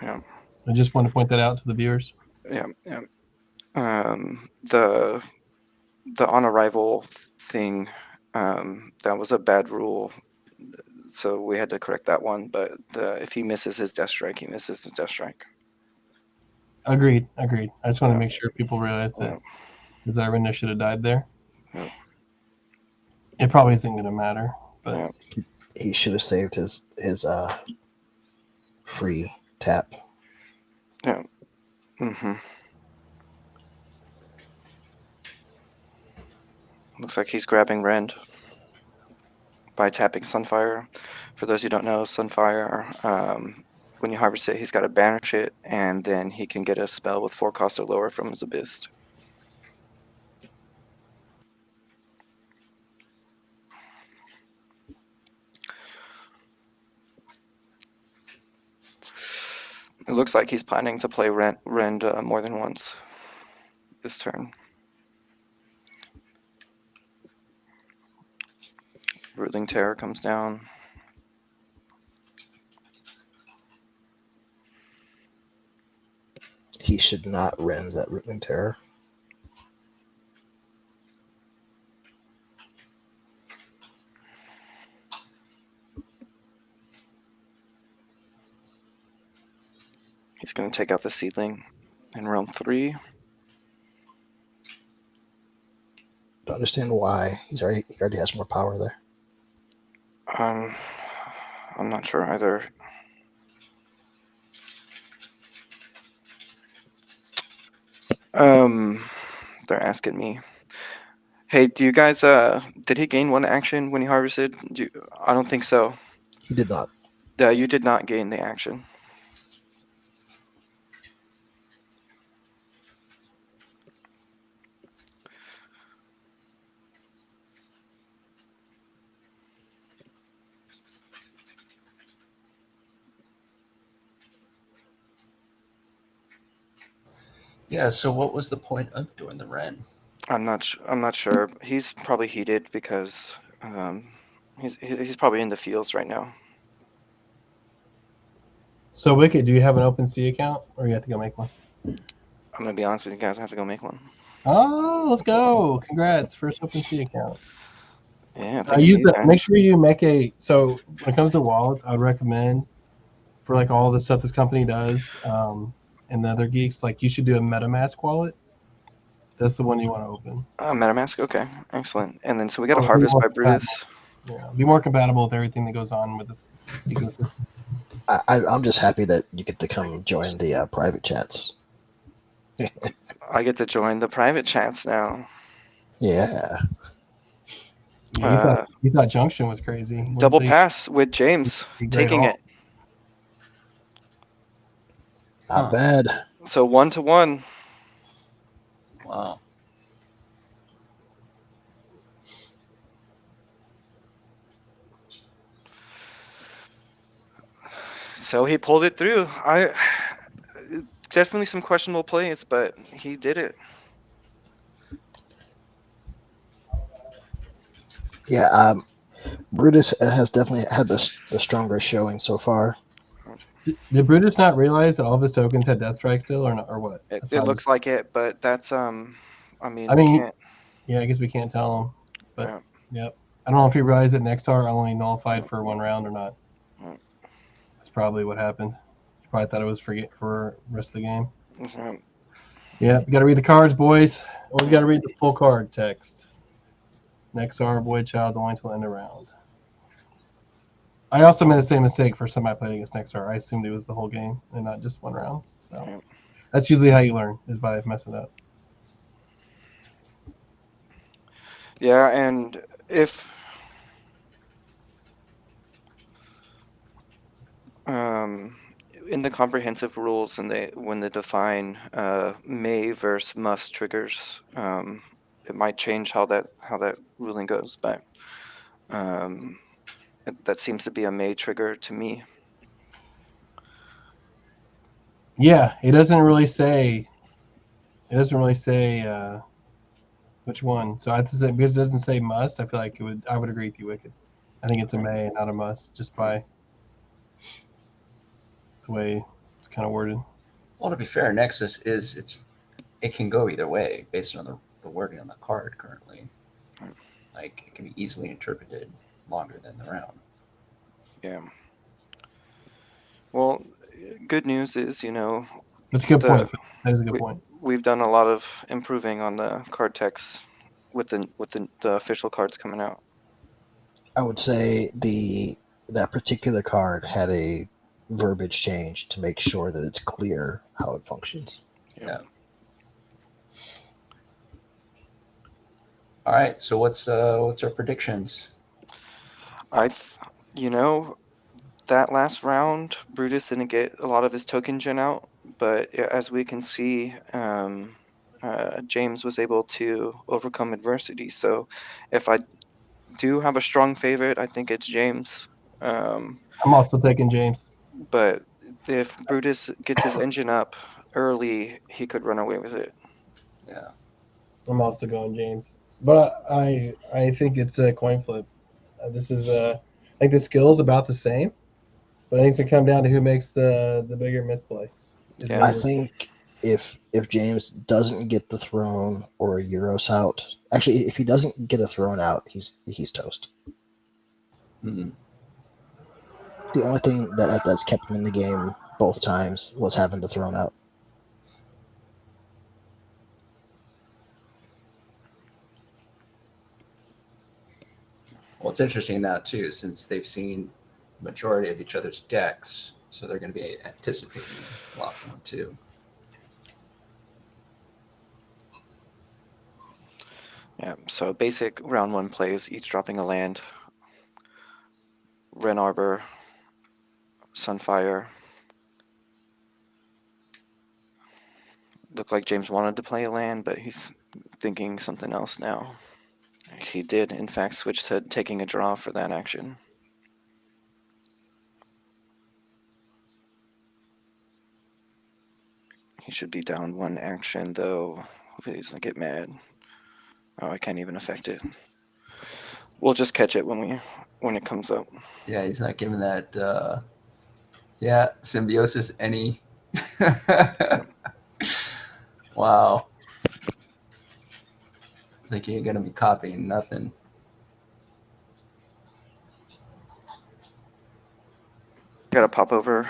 Yeah, I just want to point that out to the viewers. yeah. The on arrival thing, that was a bad rule, so we had to correct that one. But if he misses his death strike, he misses his death strike. Agreed. I just want to Yeah. make sure people realize Yeah. that the Zyrenda should have died there. Yeah. It probably isn't going to matter, but Yeah. He should have saved his free tap. Yeah. Mm-hmm. Looks like he's grabbing Rend by tapping Sunfire. For those who don't know, Sunfire, when you harvest it, he's got to banish it, and then he can get a spell with 4 cost or lower from his Abyss. It looks like he's planning to play Rend more than once this turn. Ruling Terror comes down. He should not rend that Rootling Terror. He's going to take out the Seedling in round 3. Don't understand why. He already has more power there. I'm not sure either. They're asking me. Hey, do you guys did he gain 1 action when he harvested? I don't think so. He did not. You did not gain the action. Yeah, so what was the point of doing the Ren? I'm not sure. He's probably heated because he's probably in the fields right now. So Wicked, do you have an OpenSea account, or you have to go make one? I'm gonna be honest with you guys. I have to go make one. Oh, let's go! Congrats, first OpenSea account. Yeah, Make sure you make a. So when it comes to wallets, I would recommend for like all the stuff this company does, and the other geeks, like you should do a MetaMask wallet. That's the one you want to open. MetaMask. Okay, excellent. And then so we got a Oh, harvest more by Brutus. Yeah, be more compatible with everything that goes on with this ecosystem. I'm just happy that you get to come join the private chats. I get to join the private chats now. Yeah. Yeah, you thought Junction was crazy. Double pass with James taking it. Not bad. So 1-1. Wow. So he pulled it through. definitely some questionable plays, but he did it. Yeah, Brutus has definitely had the stronger showing so far. Did Brutus not realize that all of his tokens had Death Strike still, or not, or what? It, That's it why looks like it, but that's I mean, I we mean, can't. yeah, I guess we can't tell him. But Yeah. yep, I don't know if he realized that Nexar only nullified for 1 round or not. Mm. That's probably what happened. He probably thought it was for the rest of the game. Mhm. Yeah, you got to read the cards, boys. Always got to read the full card text. Nexar, Void Child's only until end of round. I also made the same mistake first time I played against Nexar. I assumed it was the whole game and not just 1 round. So Yeah. that's usually how you learn, is by messing up. Yeah, and if um in the comprehensive rules and when they define may versus must triggers, it might change how that ruling goes, but um that seems to be a may trigger to me. Yeah, it doesn't really say. It doesn't really say which one. So I think that because it doesn't say must, I feel like it would. I would agree with you, Wicked. I think it's a may, not a must, just by the way it's kind of worded. Well, to be fair, Nexus it can go either way based on the wording on the card currently. Like it can be easily interpreted longer than the round. Yeah. Well, good news is, That's a good the point. Phil. That is a good we, point. we've done a lot of improving on the card text with the official cards coming out. I would say that particular card had a verbiage change to make sure that it's clear how it functions. Yeah. All right. So what's our predictions? I, th- you know, that last round, Brutus didn't get a lot of his token gen out, but as we can see, James was able to overcome adversity. So, if I do have a strong favorite, I think it's James. Um, I'm also taking James. but if Brutus gets his engine up early, he could run away with it. Yeah. I'm also going James, but I think it's a coin flip. This is I think the skill is about the same, but I think it's gonna come down to who makes the bigger misplay. Is Yeah. what I it is. think if James doesn't get the throne or a Euros out, actually, if he doesn't get a throne out, he's toast. Hmm. The only thing that's kept him in the game both times was having the throne out. Well, it's interesting now too, since they've seen the majority of each other's decks, so they're going to be anticipating Lot 1 too. Yeah. So basic round one plays, each dropping a land. Ren Arbor, Sunfire. Looked like James wanted to play a land, but he's thinking something else now. He did, in fact, switch to taking a draw for that action. He should be down one action, though. Hopefully he doesn't get mad. Oh, I can't even affect it. We'll just catch it when it comes up. Yeah, he's not giving that. Symbiosis any. Wow. It's like you're going to be copying nothing. Gotta pop over.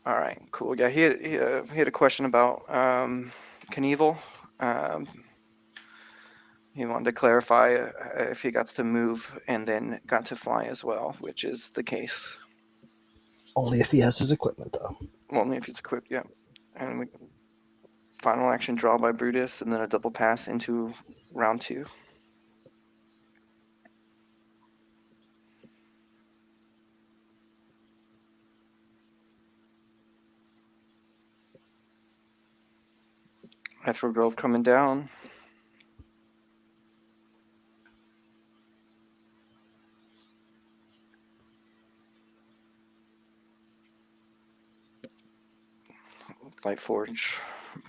All right, cool. Yeah, he had a question about Knievel. Um, He wanted to clarify if he got to move and then got to fly as well, which is the case. Only if he has his equipment, though. Well, only if it's equipped, yeah. And final action draw by Brutus, and then a double pass into round 2. Ethel Grove coming down. Light Forge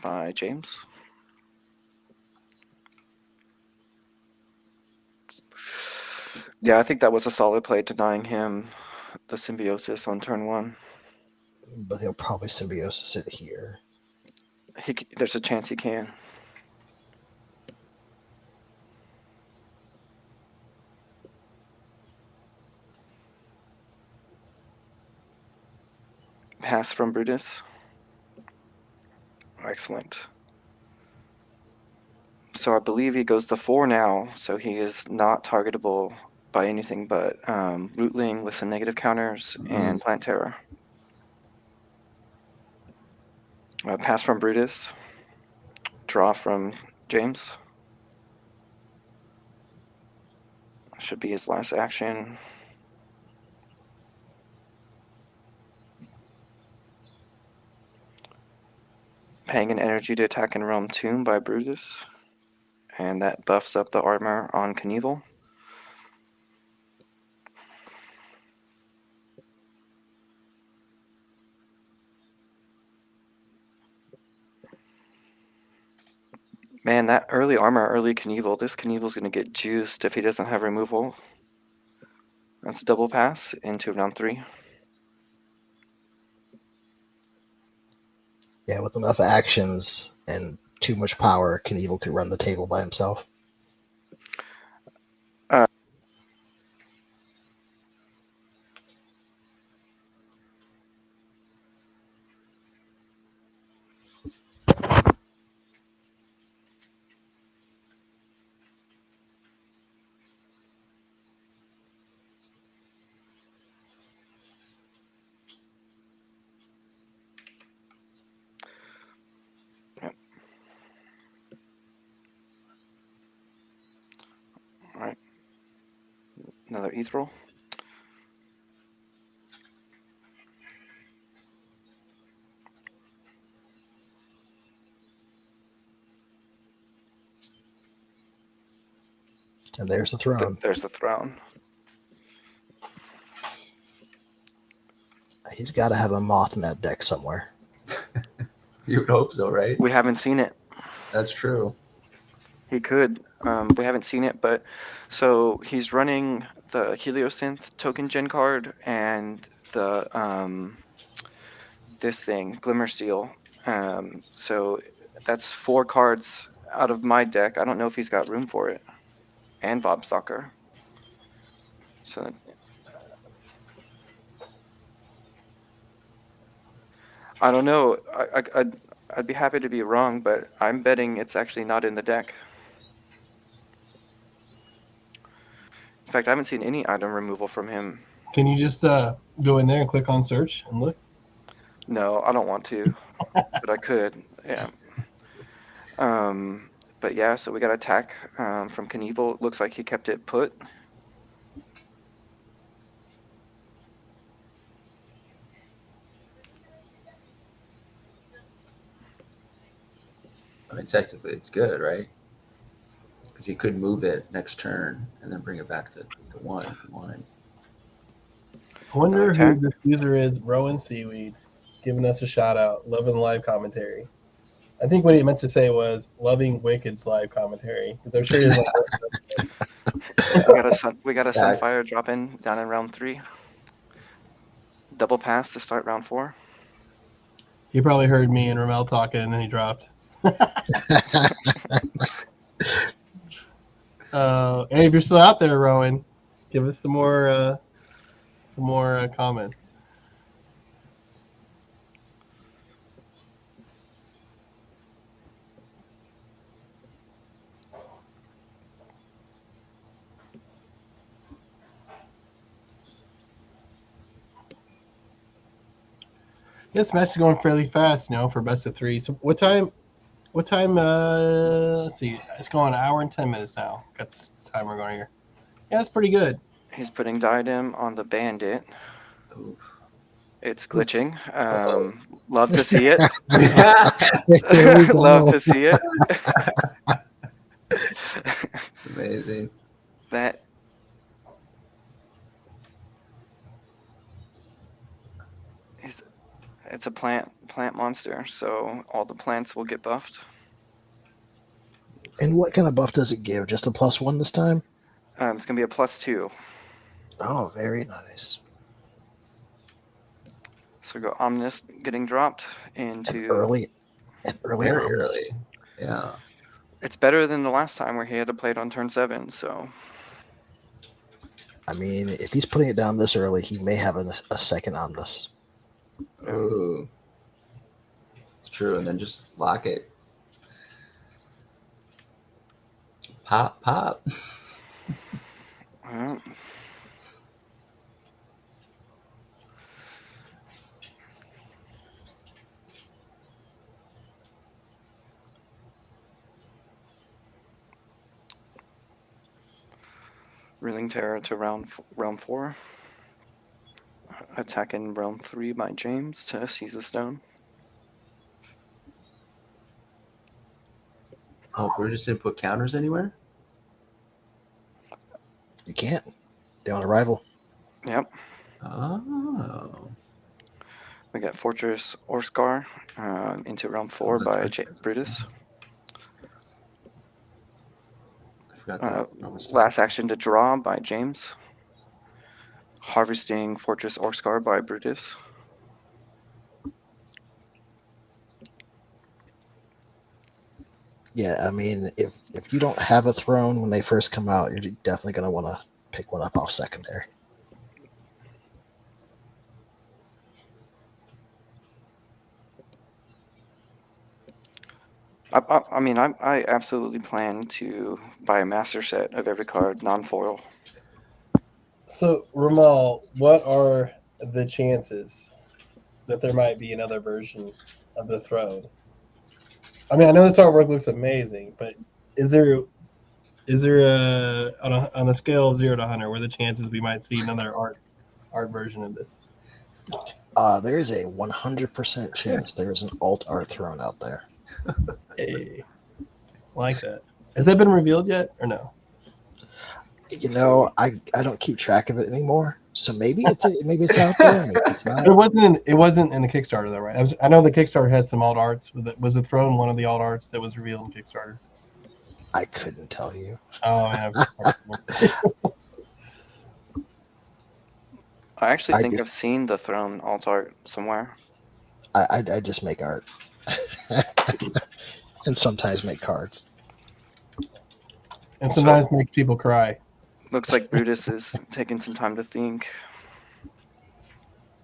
by James. Yeah, I think that was a solid play, denying him the symbiosis on turn 1. But he'll probably symbiosis it here. There's a chance he can. Pass from Brutus. Excellent. So I believe he goes to 4 now, so he is not targetable by anything but Rootling with some negative counters and Plant Terror. Pass from Brutus. Draw from James. Should be his last action. Paying an energy to attack in Realm Tomb by Brutus. And that buffs up the armor on Knievel. Man, that early armor, early Knievel, this Knievel's going to get juiced if he doesn't have removal. That's double pass into round 3. Yeah, with enough actions and too much power, Knievel could run the table by himself. Alright. Another Ethereal. And there's the throne. There's the throne. He's got to have a moth in that deck somewhere. You would hope so, right? We haven't seen it. That's true. He could. We haven't seen it, but so he's running the Heliosynth token gen card and the this thing, Glimmer Steel. So that's 4 cards out of my deck. I don't know if he's got room for it. And Bob Soccer. So that's, I don't know. I'd be happy to be wrong, but I'm betting it's actually not in the deck. In fact, I haven't seen any item removal from him. Can you just go in there and click on search and look? No, I don't want to, but I could. Yeah. But yeah, so we got attack from Knievel. Looks like he kept it put. I mean, technically, it's good, right? Because he could move it next turn and then bring it back to 1 if he wanted. I wonder Another who this user is. Rowan Seaweed, giving us a shout out, loving live commentary. I think what he meant to say was loving Wicked's live commentary, because I'm sure he doesn't. We got a Sunfire drop in down in round 3. Double pass to start round 4. He probably heard me and Ramel talking, and then he dropped. Hey, if you're still out there, Rowan, give us some more comments. Yeah, Smash is going fairly fast, for best of 3. So what time? Let's see. It's going an hour and 10 minutes now. Got this timer going here. Yeah, that's pretty good. He's putting Diadem on the Bandit. Oof. It's glitching. Uh-oh. Love to see it. Here we go. Love to see it. Amazing. That is, it's a plant monster, so all the plants will get buffed. And what kind of buff does it give? Just a +1 this time? It's gonna be a +2. Oh, very nice. So we go Omnis getting dropped into Early Very Omnis. early. Yeah. It's better than the last time where he had to play it on turn 7. So I mean, if he's putting it down this early, he may have a second Omnis. Ooh. It's true. And then just lock it. Pop. well, Reeling Terror to realm 4. Attacking realm 3 by James to seize the stone. Oh, Brutus didn't put counters anywhere? You can't. They're on arrival. Yep. Oh. We got Fortress Orskar into realm 4 that's by right. Brutus. I forgot that. Last action to draw by James. Harvesting Fortress Orskar by Brutus. Yeah, I mean, if you don't have a throne when they first come out, you're definitely going to want to pick one up off secondary. I absolutely plan to buy a master set of every card, non-foil. So, Ramal, what are the chances that there might be another version of the throne? I mean, I know this artwork looks amazing, but is there on a scale of 0 to 100, where the chances we might see another art version of this? There is a 100% chance there is an alt art throne out there. Hey, like that. Has that been revealed yet, or no? You know, I don't keep track of it anymore, so maybe it's out there, maybe it's not. It wasn't in the Kickstarter though, right? I know the Kickstarter has some alt arts. Was the throne one of the alt arts that was revealed in Kickstarter? I couldn't tell you. Oh man. I actually think I've seen the throne alt art somewhere. I just make art. And sometimes make cards. And sometimes makes people cry. Looks like Brutus is taking some time to think.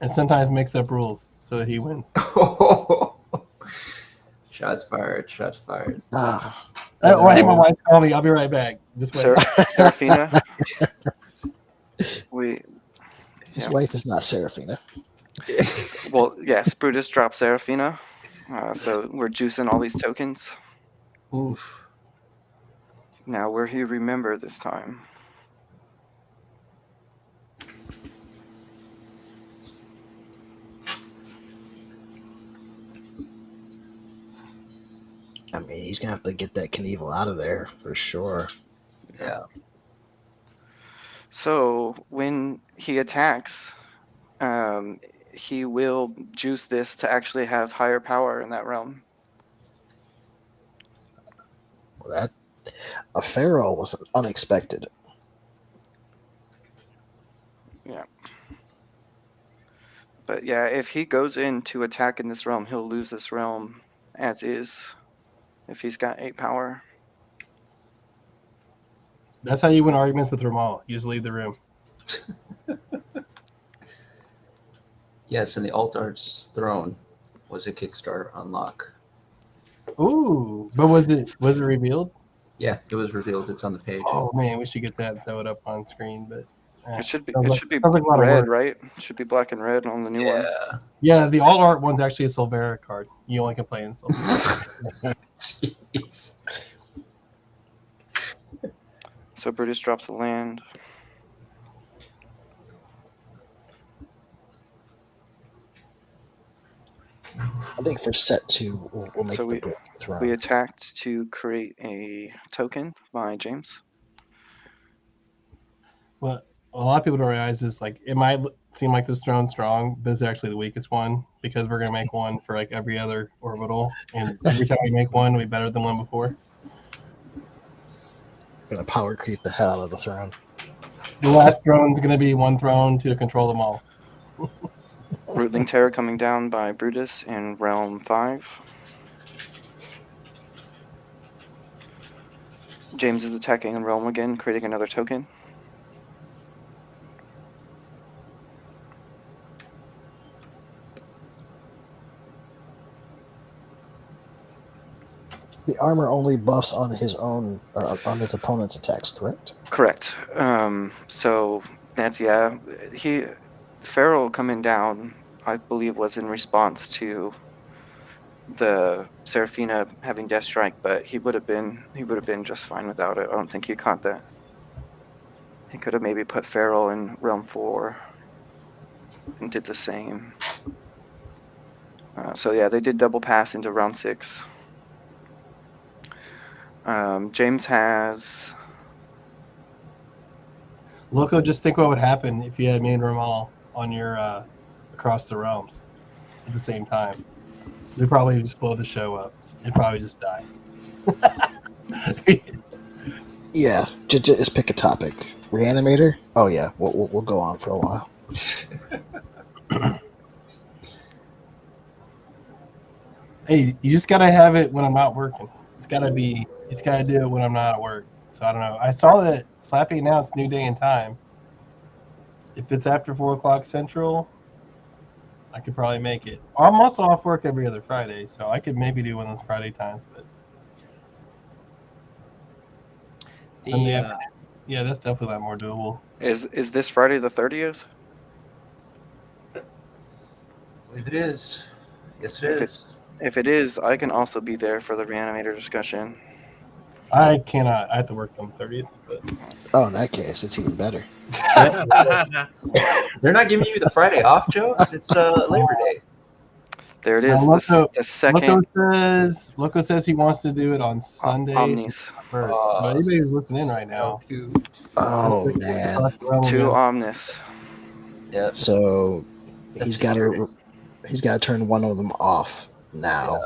And sometimes makes up rules so that he wins. Shots fired. Shots fired. My wife's calling me. I'll be right back. Just wait. Seraphina. His wife is not Seraphina. Well, yes, Brutus dropped Seraphina. So we're juicing all these tokens. Oof. Now, will he remember this time? I mean, he's gonna have to get that Knievel out of there for sure. Yeah. So when he attacks, he will juice this to actually have higher power in that realm. Well, a pharaoh was unexpected. Yeah. But yeah, if he goes in to attack in this realm, he'll lose this realm as is. If he's got 8 power. That's how you win arguments with Ramal. You just leave the room. Yes, and the Alt Arts throne was a Kickstarter unlock. Ooh, but was it revealed? Yeah, it was revealed. It's on the page. Oh man, we should get that and throw it up on screen. But It should be. Sounds It like- should be sounds like a lot of red, work. right? It should be black and red on the new one. Yeah. Yeah, the alt art one's actually a Silvera card. You only can play in Silvera. Jeez. So Brutus drops a land. I think for set 2, we'll make So the break throne. We attacked to create a token by James. What a lot of people don't realize is like it might seem like this throne's strong, but it's actually the weakest one because we're gonna make one for like every other orbital, and every time we make one, we better than one before. Gonna power creep the hell out of the throne. The last throne's gonna be one throne to control them all. Rootling Terror coming down by Brutus in Realm 5. James is attacking in Realm again, creating another token. The armor only buffs on his own, on his opponent's attacks, correct? Correct. So that's Feral coming down, I believe, was in response to the Seraphina having Death Strike, but he would have been just fine without it. I don't think he caught that. He could have maybe put Feral in Realm 4 and did the same. So yeah, they did double pass into round 6. James has Loco, just think what would happen if you had me and Ramal on your across the realms at the same time. We'd probably just blow the show up. It'd probably just die. Yeah, just pick a topic. Reanimator? Oh yeah, we'll go on for a while. Hey, you just gotta have it when I'm not working. It's gotta do it when I'm not at work. So I don't know. I saw that Slappy announced new day and time. If it's after 4 o'clock Central, I could probably make it. I'm also off work every other Friday, so I could maybe do one of those Friday times. But Sunday afternoon, yeah, that's definitely a lot more doable. is this Friday the 30th? I believe it is. Yes, it If is. If it is, I can also be there for the Reanimator discussion. I cannot. I have to work on the 30th. But Oh, in that case, it's even better. They're not giving you the Friday off, Joe. It's Labor Day. There it is. The second Loco says he wants to do it on Sundays. Omnis. So anybody who's listening in right now, Oh man. 2 Omnis. Yeah. So That's he's got to turn one of them off now.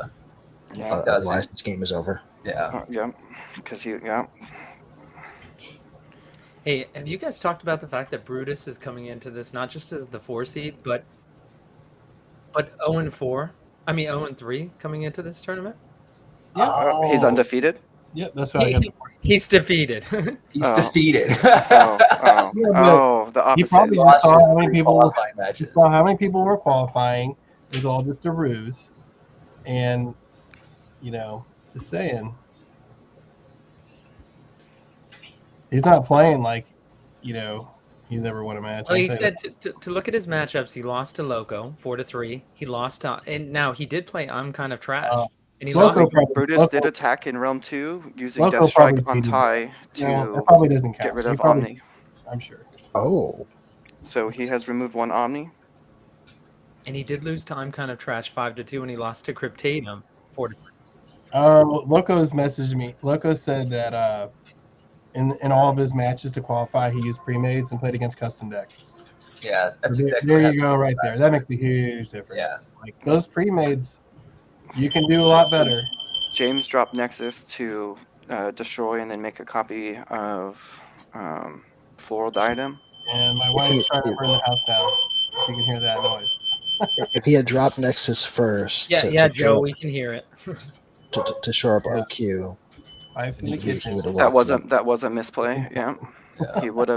Yeah. Otherwise, this game is over. Yeah. Yeah. Because Hey, have you guys talked about the fact that Brutus is coming into this not just as the 4 seed, but 0-4? I mean 0-3 coming into this tournament? Yeah. He's undefeated. Yep, that's what I got. He's defeated. He's defeated. The opposite. He probably Lost saw his how many 3 people qualifying matches. saw how many people were qualifying. It was all just a ruse, and just saying, he's not playing like, he's never won a match. Well, he said to look at his matchups, he lost to Loco 4-3. He lost to, and now he did play I'm Kind of Trash. And he Loco lost. Brutus did attack in Realm 2 using Loco Death Strike probably on cheated. tie that to probably doesn't count. get rid He of probably- Omni. I'm sure. Oh, So he has removed 1 Omni. And he did lose to I'm Kind of Trash 5-2, and he lost to Cryptatum 4-3. Loco's messaged me. Loco said that in all of his matches to qualify, he used pre-mades and played against custom decks. Yeah, that's So exactly there what you go, happened right there. last That time. makes a huge difference. Yeah. Like those pre-mades, you can do a lot better. James dropped Nexus to destroy and then make a copy of Floral Diadem. And my wife's trying to burn the house down. If you can hear that noise. if he had dropped Nexus first, Yeah, Joe, we can hear it. to shore up OQ, Wife's in the kitchen. would've That locked him. was a misplay. Yeah. Yeah. He would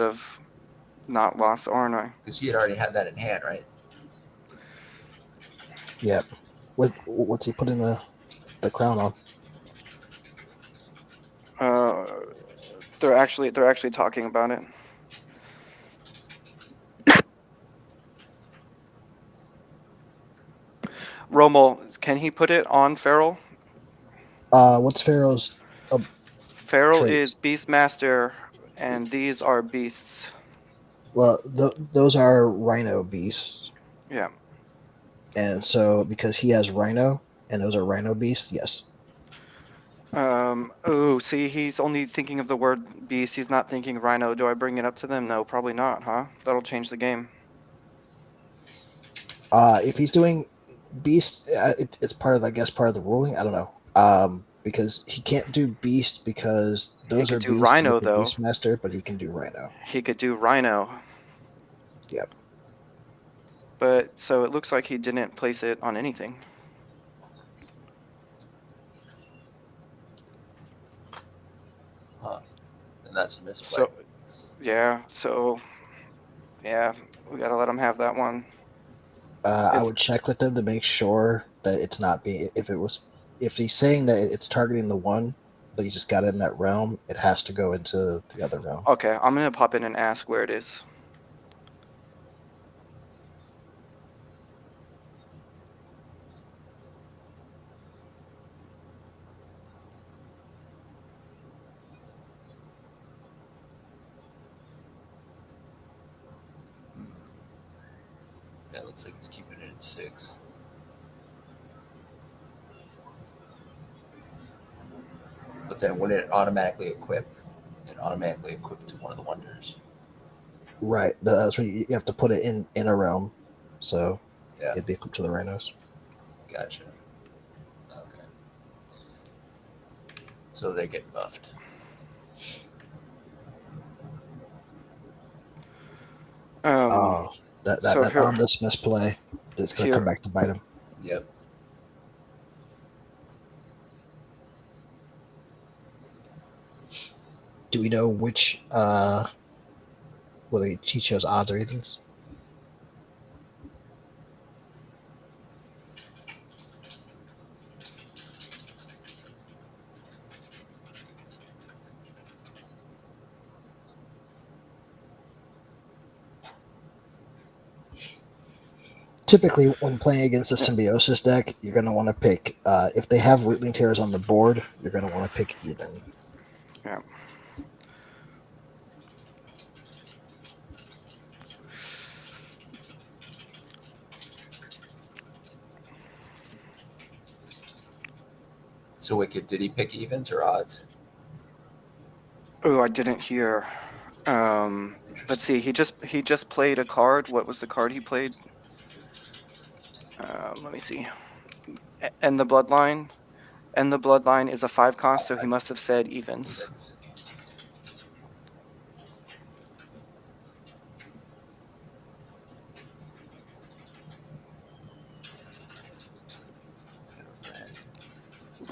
have not lost Ornai. Because he had already had that in hand, right? Yep. What's he putting the crown on? They're actually talking about it. Rommel, can he put it on Feral? What's Pharaoh's Feral trait? is Beastmaster, and these are beasts. Well, those are Rhino beasts, Yeah. and so because he has Rhino, and those are Rhino beasts, yes. Oh, see, he's only thinking of the word beast. He's not thinking rhino. Do I bring it up to them? No, probably not, huh? That'll change the game. If he's doing beast, it's part of, I guess, part of the ruling. I don't know. Because he can't do beast because He those could are do beasts rhino, with the though. Beastmaster, but he can do Rhino. He could do rhino. Yep. But, so it looks like he didn't place it on anything. Huh. And that's a misplay. So, yeah, we gotta let him have that one. I If would check with them to make sure that it's not being. If he's saying that it's targeting the one, but he's just got it in that realm, it has to go into the other realm. Okay, I'm gonna pop in and ask where it is. Yeah, it looks like he's keeping it at 6. But then when it automatically equip to one of the wonders. Right. That's where you have to put it in a realm, so Yeah, it'd be equipped to the Rhinos. gotcha. Okay. So they get buffed. Oh, that So here, on this misplay, that's going to come here, back to bite him. Yep. Do we know which whether he chose odds or evens? Typically, when playing against a symbiosis deck, you're going to want to pick. If they have rootling tears on the board, you're going to want to pick even. yeah. So Wicked, did he pick evens or odds? Oh, I didn't hear. Let's see. He just played a card. What was the card he played? Let me see. And the bloodline. And the bloodline is a 5 cost, so he must have said evens.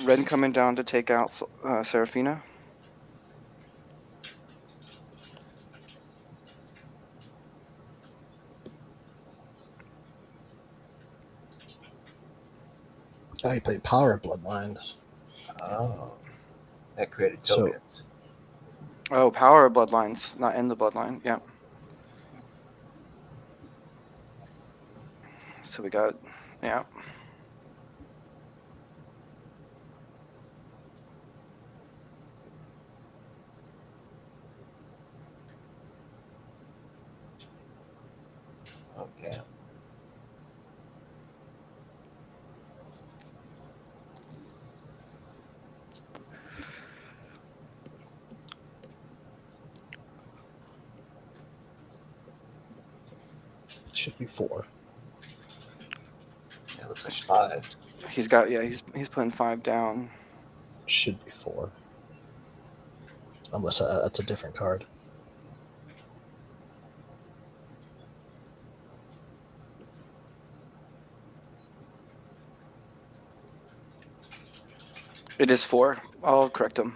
Ren coming down to take out Serafina. Oh, he played Power Bloodlines. Oh, that created So- tokens. Oh, power bloodlines, not in the bloodline. Yeah. So we got, yeah. Oh, damn. Should be 4. Yeah, it looks like 5. He's got, yeah. He's putting 5 down. Should be 4. Unless that's a different card. It is 4. I'll correct him.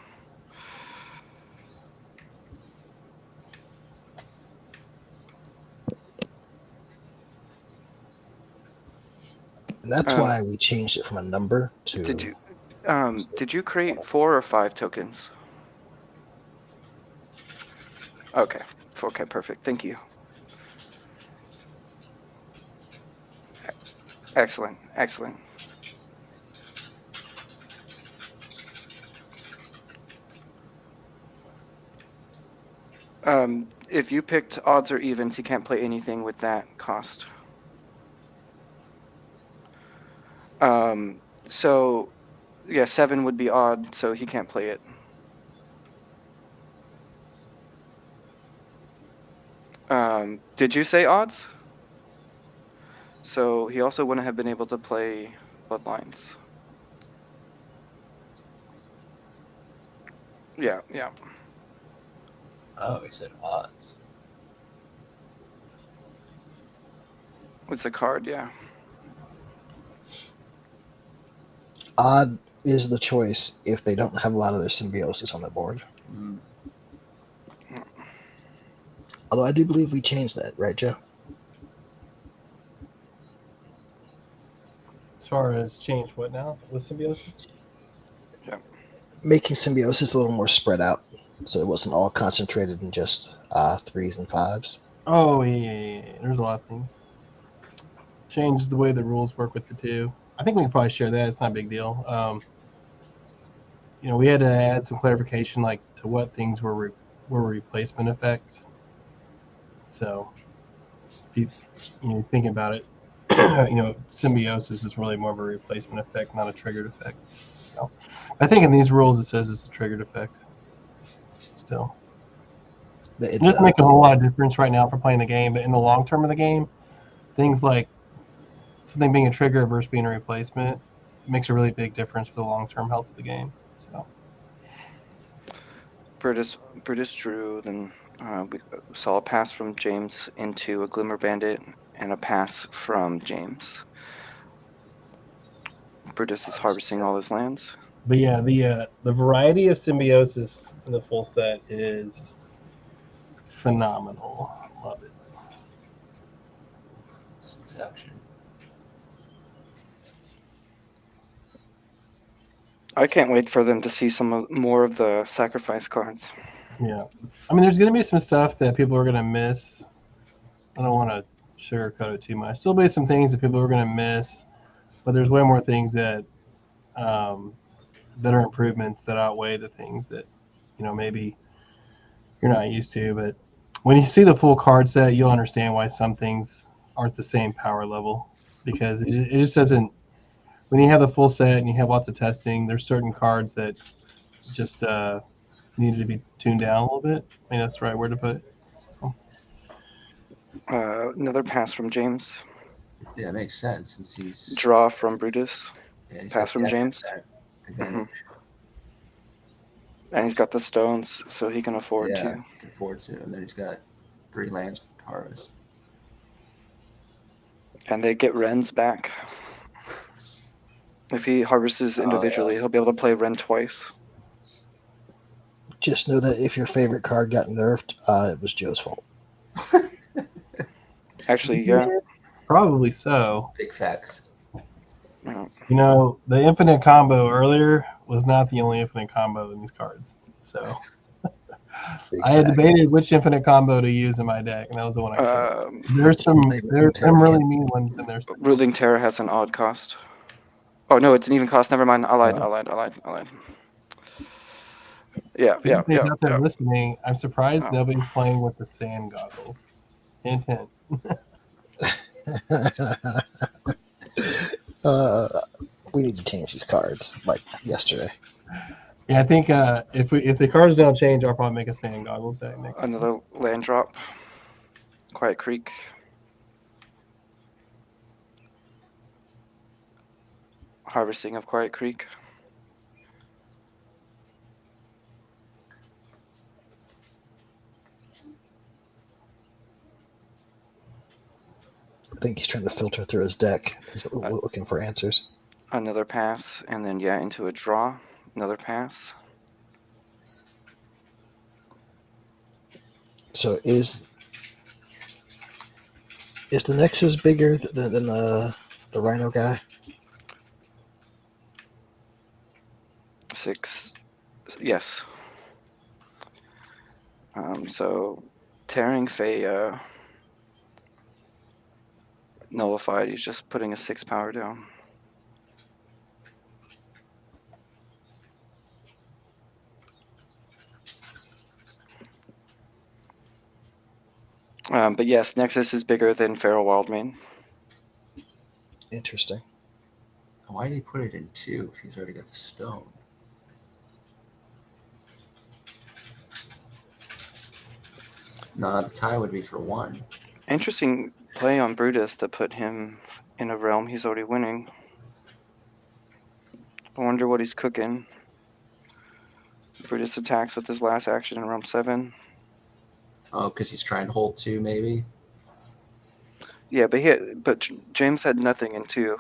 And that's why we changed it from a number to. Did you create 4 or 5 tokens? Okay. Okay, perfect. Thank you. Excellent. Excellent. If you picked odds or evens, he can't play anything with that cost. So yeah, 7 would be odd, so he can't play it. Did you say odds? So he also wouldn't have been able to play Bloodlines. Yeah, yeah. Oh, he said odds. It's a card, yeah. Odd is the choice if they don't have a lot of their symbiosis on the board. Mm. Although I do believe we changed that, right, Joe? As far as change what now with symbiosis? Making symbiosis a little more spread out, so it wasn't all concentrated in just 3s and 5s. Oh yeah. There's a lot of things. Changed the way the rules work with the two. I think we can probably share that. It's not a big deal. We had to add some clarification, like to what things were replacement effects. So, if you think about it, symbiosis is really more of a replacement effect, not a triggered effect. So, I think in these rules it says it's a triggered effect. Still, It just does. make a whole lot of difference right now for playing the game, but in the long term of the game, things like something being a trigger versus being a replacement makes a really big difference for the long term health of the game. So. Brutus drew, then we saw a pass from James into a Glimmer Bandit and a pass from James. Brutus is harvesting all his lands. But yeah, the variety of symbiosis in the full set is phenomenal. Love it. 6 action. I can't wait for them to see more of the sacrifice cards. Yeah, I mean, there's gonna be some stuff that people are gonna miss. I don't want to sugarcoat it too much. There'll be some things that people are gonna miss, but there's way more things that that are improvements that outweigh the things that maybe you're not used to. But when you see the full card set, you'll understand why some things aren't the same power level, because it just doesn't. When you have the full set and you have lots of testing, there's certain cards that just needed to be tuned down a little bit. I mean, that's the right word to put it. So, Another pass from James. Yeah, it makes sense since he's Draw from Brutus. he's Pass got from deck James. advantage. And he's got the stones, so he can afford Yeah, to. he can afford to, and then he's got 3 lands to harvest. And they get Wrens back. If he harvests individually, he'll be able to play Wren twice. Just know that if your favorite card got nerfed, it was Joe's fault. Actually, yeah. probably so. Big facts. The infinite combo earlier was not the only infinite combo in these cards. So I had debated which infinite combo to use in my deck, and that was the one I chose. There's some really mean ones in there. Ruling Terror has an odd cost. Oh no, it's an even cost. Never mind. I lied. Yeah. Out there listening, I'm surprised nobody's playing with the sand goggles. Hint, hint. We need to change these cards like yesterday. Yeah, I think if the cards don't change, I'll probably make a sand goggle deck next. Another land drop. Quiet Creek. Harvesting of Quiet Creek. I think he's trying to filter through his deck. He's looking for answers. Another pass, and then into a draw. Another pass. So is the Nexus bigger than the Rhino guy? 6. Yes. So Tearing Fey nullified. He's just putting a 6 power down. But yes, Nexus is bigger than Feral Wildmane. Interesting. Why did he put it in 2 if he's already got the stone? Nah, the tie would be for 1. Interesting play on Brutus that put him in a realm he's already winning. I wonder what he's cooking. Brutus attacks with his last action in realm 7. Oh, because he's trying to hold 2, maybe? Yeah, but James had nothing in 2.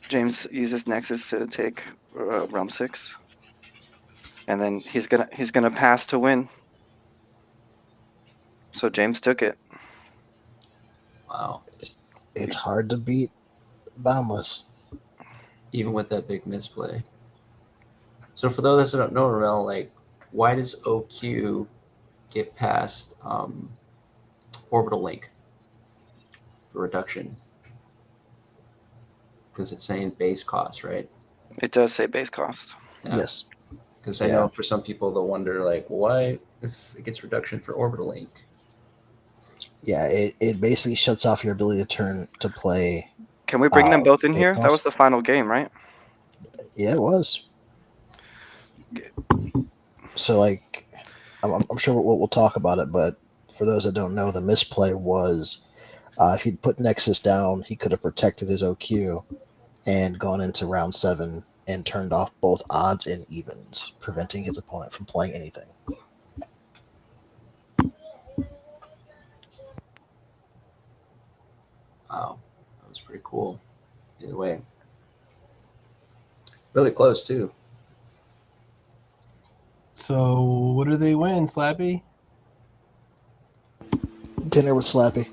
James uses Nexus to take realm 6, and then he's gonna pass to win. So James took it. Wow. It's hard to beat Boundless. Even with that big misplay. So for those that don't know, Ramel, like, why does OQ get past Orbital Link for reduction? Because it's saying base cost, right? It does say base cost. Yeah. Yes. Because I know for some people they'll wonder, like, why if it gets reduction for Orbital Link? Yeah, it basically shuts off your ability to play. Can we bring them both in base here? cost. That was the final game, right? Yeah, it was. So, like, I'm sure we'll talk about it, but for those that don't know, the misplay was if he'd put Nexus down, he could have protected his OQ and gone into round 7 and turned off both odds and evens, preventing his opponent from playing anything. Wow, that was pretty cool. Either way, really close too. So what do they win, Slappy? Dinner with Slappy.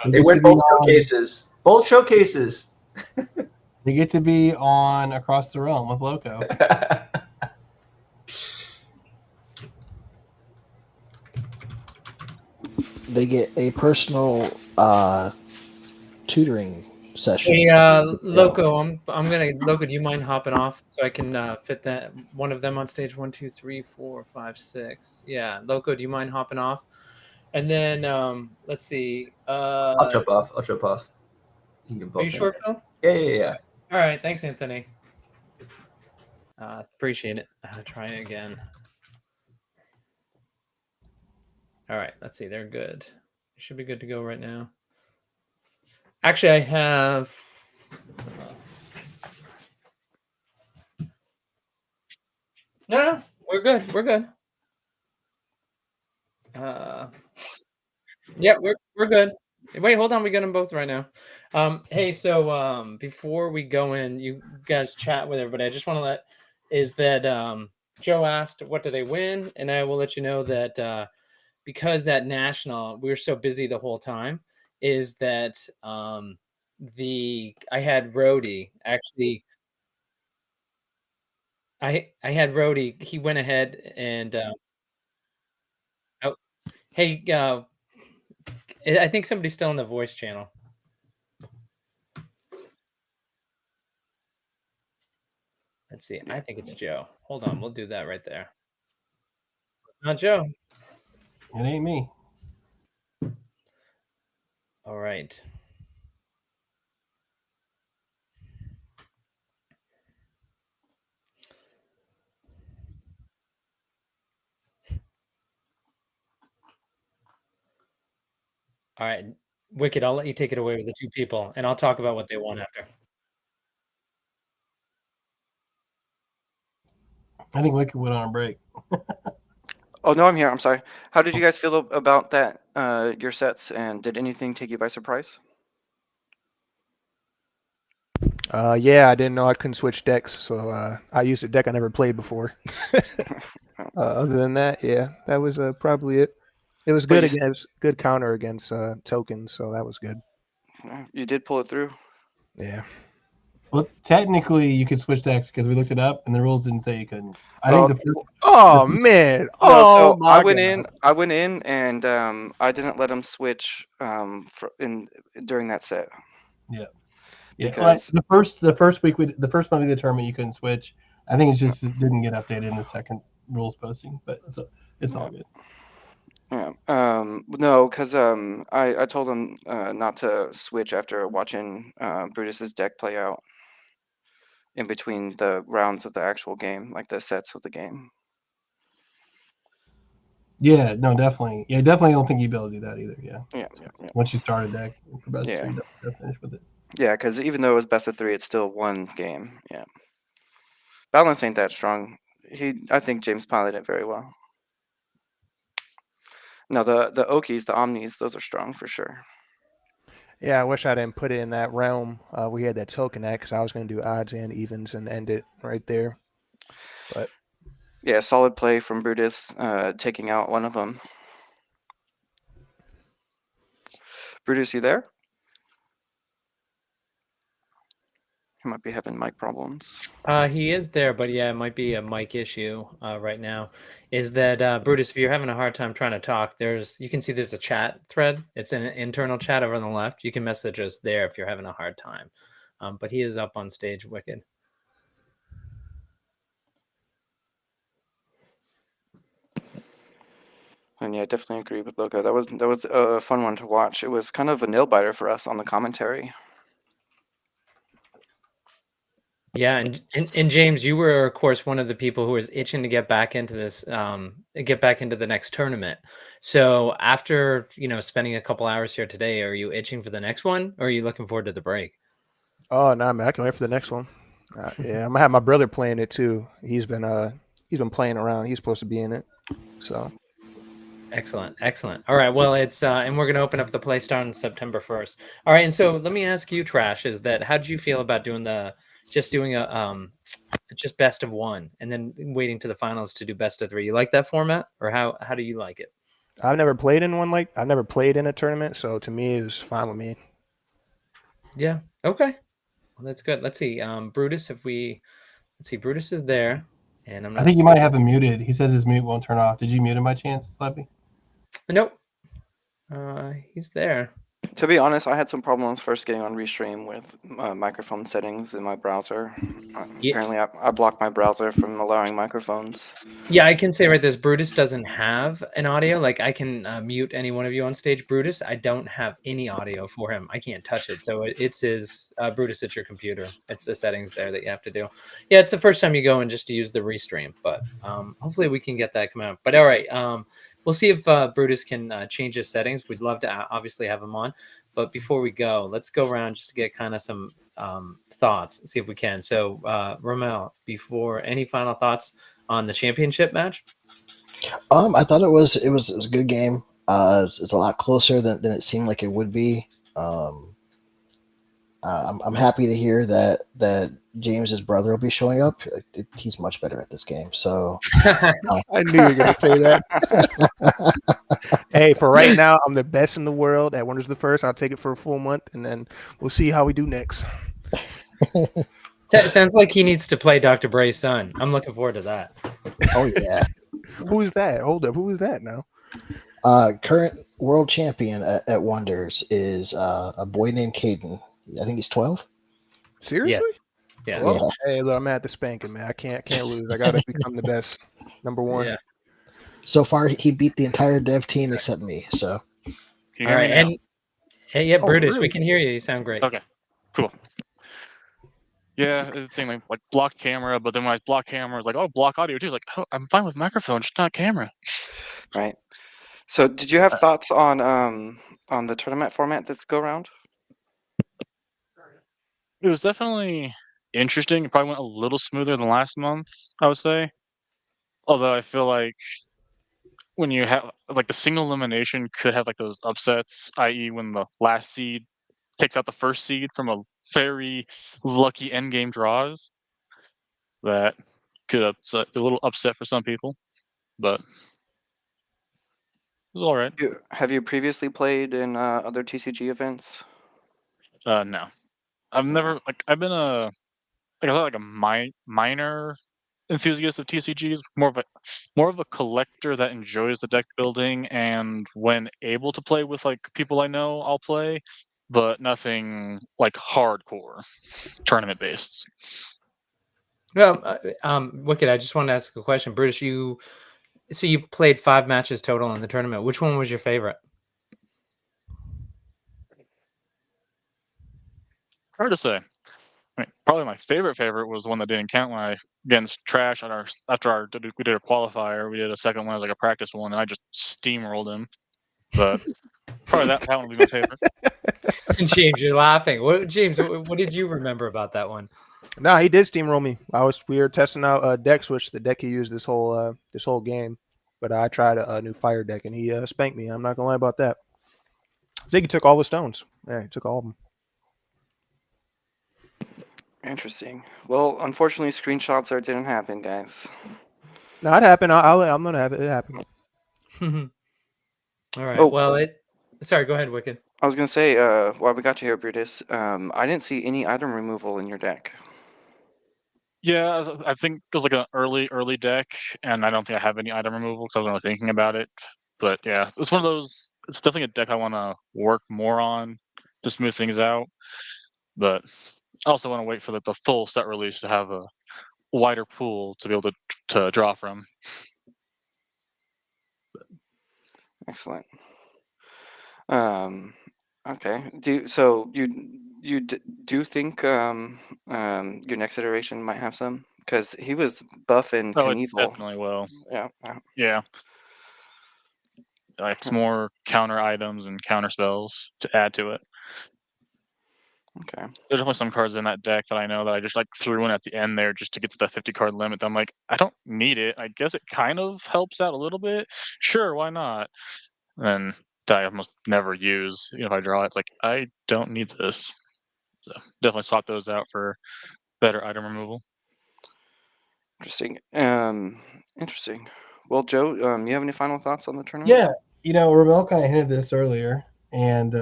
They win both showcases. Both showcases. They get to be on Across the Realm with Loco. They get a personal tutoring session. Hey, Loco, I'm gonna Loco. Do you mind hopping off so I can fit that one of them on stage 1, 2, 3, 4, 5, 6? Yeah, Loco, do you mind hopping off? And then let's see. I'll jump off. You can both Are you sure, Phil? Yeah. All right, thanks, Anthony. Appreciate it. Try it again. All right, let's see. They're good. They should be good to go right now. Actually, I have. No, we're good. We're good. Yeah, we're good. Wait, hold on. We got them both right now. Hey, so before we go in, you guys chat with everybody. I just want to is that Joe asked what do they win, and I will let you know that because at National we were so busy the whole time, is that I had Rhodey actually. I had Rhodey. He went ahead and oh, hey, I think somebody's still in the voice channel. Let's see. I think it's Joe. Hold on. We'll do that right there. It's not Joe. It ain't me. All right. All right. Wicked, I'll let you take it away with the two people, and I'll talk about what they want after. I think Wicked went on a break. Oh no, I'm here. I'm sorry. How did you guys feel about that? Your sets, and did anything take you by surprise? Yeah, I didn't know I couldn't switch decks, so I used a deck I never played before. Other than that, yeah, that was probably it. It was good good counter against tokens, so that was good. You did pull it through. Yeah. Well, technically, you could switch decks because we looked it up, and the rules didn't say you couldn't. I think the first. Oh man! No, Oh so my I went God. I went in, and I didn't let him switch during that set. Yeah. Because the first week the first month of the tournament you couldn't switch. I think it's just it didn't get updated in the second rules posting, but it's all good. Yeah. No, because I told him not to switch after watching Brutus's deck play out in between the rounds of the actual game, like the sets of the game. Yeah, no, definitely. Yeah, definitely don't think you'd be able to do that either. Yeah. Yeah. Once you start a deck for best Yeah. of 3, don't finish with it. Yeah, because even though it was best of 3, it's still one game. Yeah. Balance ain't that strong. I think James piloted it very well. No, the Okies, the Omnis, those are strong for sure. Yeah, I wish I didn't put it in that realm. We had that token at because I was going to do odds and evens and end it right there. But Yeah, solid play from Brutus, taking out one of them. Brutus, you there? He might be having mic problems. He is there, but yeah, it might be a mic issue right now. Is that Brutus? If you're having a hard time trying to talk, you can see there's a chat thread. It's an internal chat over on the left. You can message us there if you're having a hard time. But he is up on stage, Wicked. And yeah, I definitely agree with Loka. That was a fun one to watch. It was kind of a nail biter for us on the commentary. Yeah, and James, you were of course one of the people who was itching to get back into this, get back into the next tournament. So after spending a couple hours here today, are you itching for the next one, or are you looking forward to the break? oh no, man, I can wait for the next one. Yeah, I'm gonna have my brother playing it too. He's been playing around. He's supposed to be in it. So Excellent. All right. Well, it's and we're gonna open up the play start on September 1st. All right. And so let me ask you, Trash, is that how did you feel about doing a just best of one and then waiting to the finals to do best of 3? You like that format, or how do you like it? I've never played in a tournament, so to me it was fine with me. Yeah. Okay. Well, that's good. Let's see. Brutus, let's see, Brutus is there, and I'm not. I think you might have him muted. He says his mute won't turn off. Did you mute him by chance, Slappy? Nope. He's there. To be honest, I had some problems first getting on Restream with microphone settings in my browser. Yeah. Apparently, I blocked my browser from allowing microphones. Yeah, I can say right this, Brutus doesn't have an audio. Like I can mute any one of you on stage. Brutus, I don't have any audio for him. I can't touch it. So it's his Brutus, it's your computer. It's the settings there that you have to do. Yeah, it's the first time you go in just to use the Restream, but hopefully we can get that come out. But all right, we'll see if Brutus can change his settings. We'd love to obviously have him on. But before we go, let's go around just to get kind of some thoughts, see if we can. So Romel, before any final thoughts on the championship match? I thought it was a good game. It's a lot closer than it seemed like it would be. I'm happy to hear that James's brother will be showing up. He's much better at this game. So I knew you were gonna say that. Hey, for right now, I'm the best in the world at Wonders of the First. I'll take it for a full month, and then we'll see how we do next. Sounds like he needs to play Dr. Bray's son. I'm looking forward to that. Oh yeah. Who is that? Hold up, who is that now? Current world champion at Wonders is a boy named Caden. I think he's 12. Seriously? Yes. Yeah. Well, hey, look, I'm at the spanking, man. I can't lose. I gotta become the best, number one. Yeah. So far, he beat the entire dev team except me. So. Can you All hear right, me now? and hey, yeah, Brutus, really? we can hear you. You sound great. Okay, cool. Yeah, it's saying like block camera, but then when I block camera, it's like, oh, block audio too. Like, oh, I'm fine with microphone, just not camera. Right. So, did you have thoughts on the tournament format this go round? It was definitely interesting. It probably went a little smoother than last month, I would say. Although I feel like when you have like the single elimination could have like those upsets, i.e., when the last seed takes out the first seed from a very lucky endgame draws. That could upset a little upset for some people, but it was all right. Have you previously played in other TCG events? No, I've never I've been a minor enthusiast of TCGs, more of a collector that enjoys the deck building, and when able to play with like people I know, I'll play, but nothing like hardcore tournament based. Well, Wicked, I just want to ask a question. Brutus, you played 5 matches total in the tournament. Which one was your favorite? Hard to say. I mean, probably my favorite was the one that didn't count when I against Trash on we did a qualifier. We did a second one as like a practice one, and I just steamrolled him. But probably that one would be my favorite. James, you're laughing. James, what did you remember about that one? No, he did steamroll me. We were testing out a deck switch, the deck he used this whole game. But I tried a new fire deck, and he spanked me. I'm not gonna lie about that. I think he took all the stones. Yeah, he took all of them. Interesting. Well, unfortunately, screenshots didn't happen, guys. No, it happened. I'm gonna have it. It happened. All right. Oh. Well, sorry. Go ahead, Wicked. I was gonna say, while we got you here, Brutus, I didn't see any item removal in your deck. Yeah, I think it was like an early deck, and I don't think I have any item removal because I wasn't really thinking about it. But yeah, it's one of those. It's definitely a deck I want to work more on to smooth things out. But I also want to wait for the full set release to have a wider pool to be able to draw from. Excellent. Okay. Do you think your next iteration might have some? Because he was buffing Oh, it Knievel. definitely will. Yeah. Yeah. Like some more counter items and counter spells to add to it. Okay. There's definitely some cards in that deck that I know that I just like threw in at the end there just to get to the 50 card limit. I'm like, I don't need it. I guess it kind of helps out a little bit. Sure, why not? And that I almost never use. If I draw it, it's like I don't need this. So definitely swap those out for better item removal. Interesting. Interesting. Well, Joe, you have any final thoughts on the tournament? Yeah, Ramel kind of hinted this earlier, and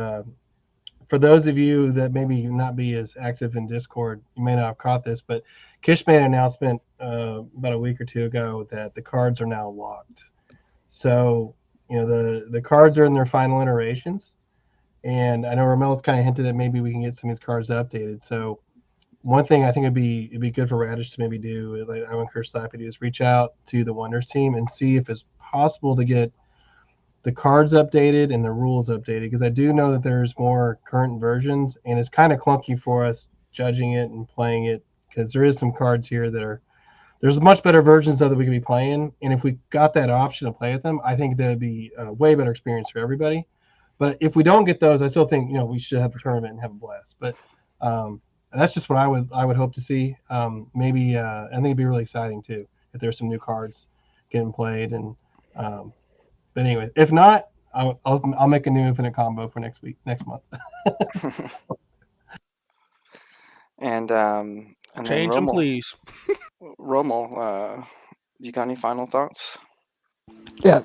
for those of you that maybe not be as active in Discord, you may not have caught this, but Kish made an announcement about a week or two ago that the cards are now locked. So, the cards are in their final iterations, and I know Ramel's kind of hinted that maybe we can get some of these cards updated. So, one thing I think it'd be good for Radish to maybe do, like I would encourage Slappy to do, is reach out to the Wonders team and see if it's possible to get the cards updated and the rules updated, because I do know that there's more current versions, and it's kind of clunky for us judging it and playing it, because there is some cards here there's much better versions of that we could be playing, and if we got that option to play with them, I think that'd be a way better experience for everybody. But if we don't get those, I still think we should have the tournament and have a blast. But that's just what I would hope to see. Maybe I think it'd be really exciting too if there's some new cards getting played. And but anyway, if not, I'll make a new infinite combo for next month. And then Change them, Rommel, please. you got any final thoughts? Yeah,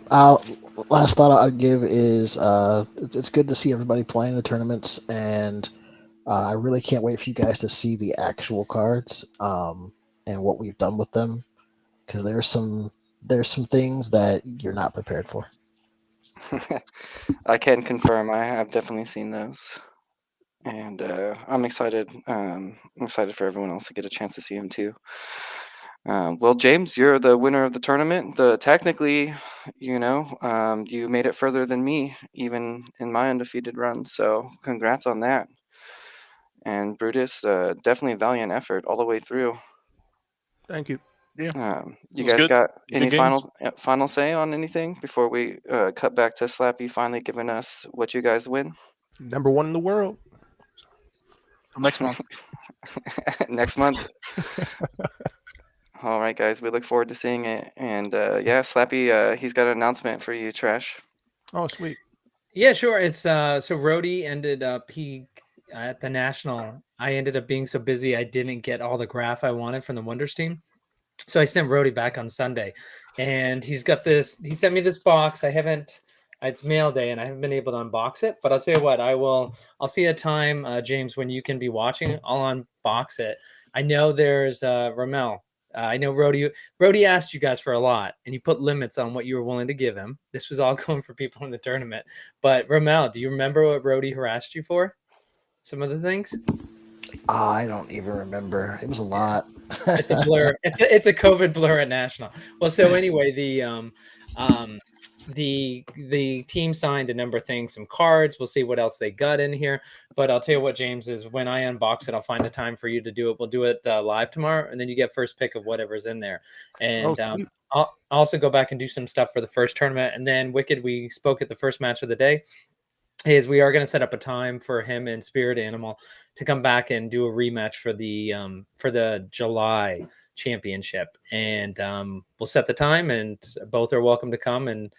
last thought I'd give is it's good to see everybody playing the tournaments, and I really can't wait for you guys to see the actual cards and what we've done with them, because there's some things that you're not prepared for. I can confirm. I have definitely seen those, and I'm excited. I'm excited for everyone else to get a chance to see them too. Well, James, you're the winner of the tournament. Technically, you made it further than me, even in my undefeated run. So, congrats on that. And Brutus, definitely a valiant effort all the way through. Thank you. Yeah. You was guys good. got Good any games. final say on anything before we cut back to Slappy finally giving us what you guys win? Number 1 in the world. Next month. Next month. All right, guys. We look forward to seeing it. And Slappy, he's got an announcement for you, Trash. Oh, sweet. Yeah, sure. It's so Rhodey ended up at the national. I ended up being so busy I didn't get all the graph I wanted from the Wonders team. So I sent Rhodey back on Sunday, and he's got this. He sent me this box. It's mail day, and I haven't been able to unbox it. But I'll tell you what, I'll see a time, James, when you can be watching. I'll unbox it. I know there's Ramel. I know Rhodey asked you guys for a lot, and you put limits on what you were willing to give him. This was all going for people in the tournament. But Ramel, do you remember what Rhodey harassed you for? Some of the things? I don't even remember. It was a lot. It's a blur. It's a COVID blur at national. Well, so anyway, the team signed a number of things, some cards. We'll see what else they got in here. But I'll tell you what, James, is when I unbox it, I'll find a time for you to do it. We'll do it live tomorrow, and then you get first pick of whatever's in there. And sweet. I'll also go back and do some stuff for the first tournament. And then Wicked, we spoke at the first match of the day, is we are going to set up a time for him and Spirit Animal to come back and do a rematch for the July championship. And we'll set the time, and both are welcome to come, and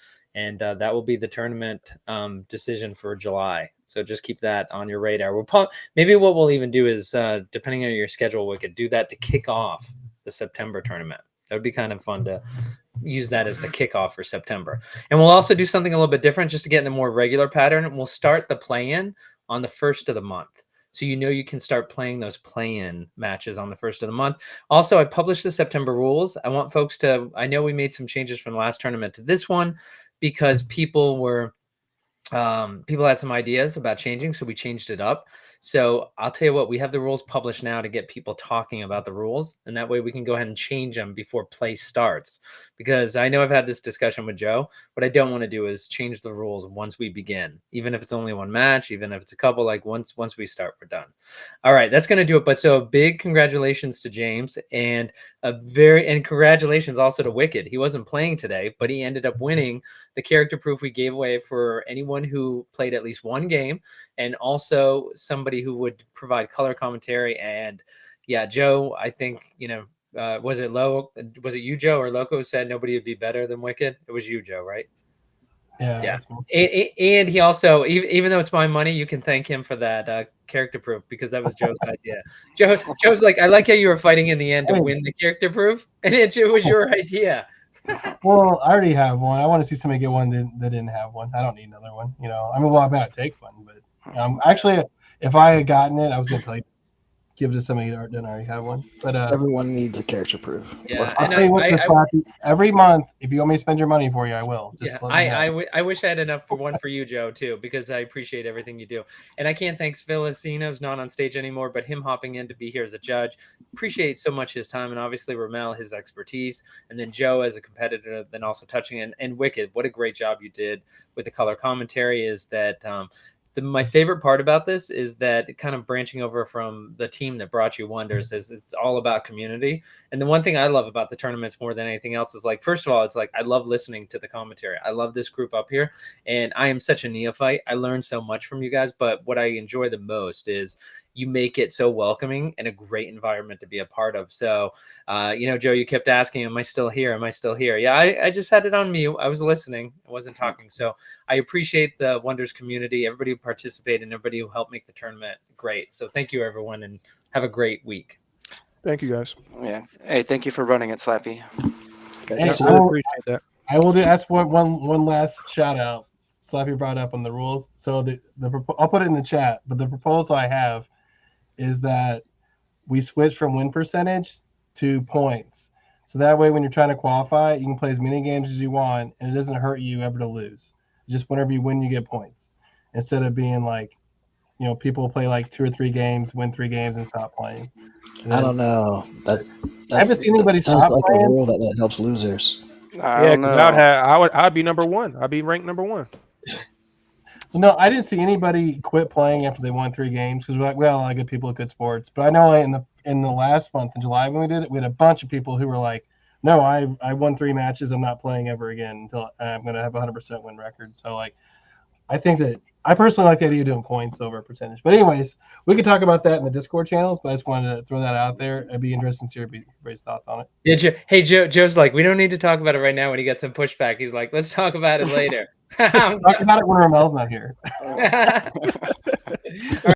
that will be the tournament decision for July. So just keep that on your radar. Maybe what we'll even do is, depending on your schedule, we could do that to kick off the September tournament. That would be kind of fun to use that as the kickoff for September. And we'll also do something a little bit different just to get in a more regular pattern. We'll start the play-in on the first of the month. So you can start playing those play-in matches on the first of the month. Also, I published the September rules. I want folks to, I know we made some changes from the last tournament to this one because people had some ideas about changing, so we changed it up. So I'll tell you what, we have the rules published now to get people talking about the rules, and that way we can go ahead and change them before play starts. Because I know I've had this discussion with Joe. What I don't want to do is change the rules once we begin, even if it's only one match, even if it's a couple. Like once we start, we're done. All right, that's going to do it. But so big congratulations to James, and congratulations also to Wicked. He wasn't playing today, but he ended up winning the character proof we gave away for anyone who played at least one game, and also somebody who would provide color commentary. And yeah, Joe, I think, was it you, Joe, or Loco said nobody would be better than Wicked? It was you, Joe, right? Yeah. And he also, even though it's my money, you can thank him for that character proof, because that was Joe's idea. Joe's like, I like how you were fighting in the end to win the character proof, and it was your idea. Well, I already have one. I want to see somebody get one that didn't have one. I don't need another one. I mean, well, I might take one, but actually, if I had gotten it, I was going to give it to somebody that didn't already have one. But everyone needs a character proof. Yeah, I'll tell you what, every month, if you want me to spend your money for you, I will. I wish I had enough for one for you, Joe, too, because I appreciate everything you do. And I can't thank Felicino's not on stage anymore, but him hopping in to be here as a judge. Appreciate so much his time, and obviously Ramel, his expertise, and then Joe as a competitor, then also touching in. And Wicked, what a great job you did with the color commentary. Is that my favorite part about this is that kind of branching over from the team that brought you wonders is it's all about community. And the one thing I love about the tournaments more than anything else is, like, first of all, it's like, I love listening to the commentary. I love this group up here, and I am such a neophyte. I learned so much from you guys, but what I enjoy the most is you make it so welcoming and a great environment to be a part of. So, Joe, you kept asking, am I still here? Am I still here? Yeah, I just had it on mute. I was listening. I wasn't talking. So I appreciate the Wonders community, everybody who participated, and everybody who helped make the tournament great. So thank you, everyone, and have a great week. Thank you, guys. Yeah. Hey, thank you for running it, Slappy. Hey, I appreciate that. I will do. That's one last shout out. Slappy brought up on the rules. So I'll put it in the chat. But the proposal I have is that we switch from win percentage to points. So that way, when you're trying to qualify, you can play as many games as you want, and it doesn't hurt you ever to lose. Just whenever you win, you get points. Instead of being like, people play like 2 or 3 games, win 3 games, and stop playing. I don't know. That I haven't seen anybody sounds stop like playing. a rule that helps losers. I don't know. I'd be number one. I'd be ranked number one. No, I didn't see anybody quit playing after they won 3 games because we're like, well, I get people at good sports. But I know in the last month in July when we did it, we had a bunch of people who were like, no, I won 3 matches. I'm not playing ever again until I'm going to have a 100% win record. So, like, I think that I personally like the idea of doing points over a percentage. But anyways, we could talk about that in the Discord channels, but I just wanted to throw that out there. It'd be interesting to hear everybody's thoughts on it. Yeah, Joe's like, we don't need to talk about it right now when he gets some pushback. He's like, let's talk about it later. Talk about it when Ramel's not here.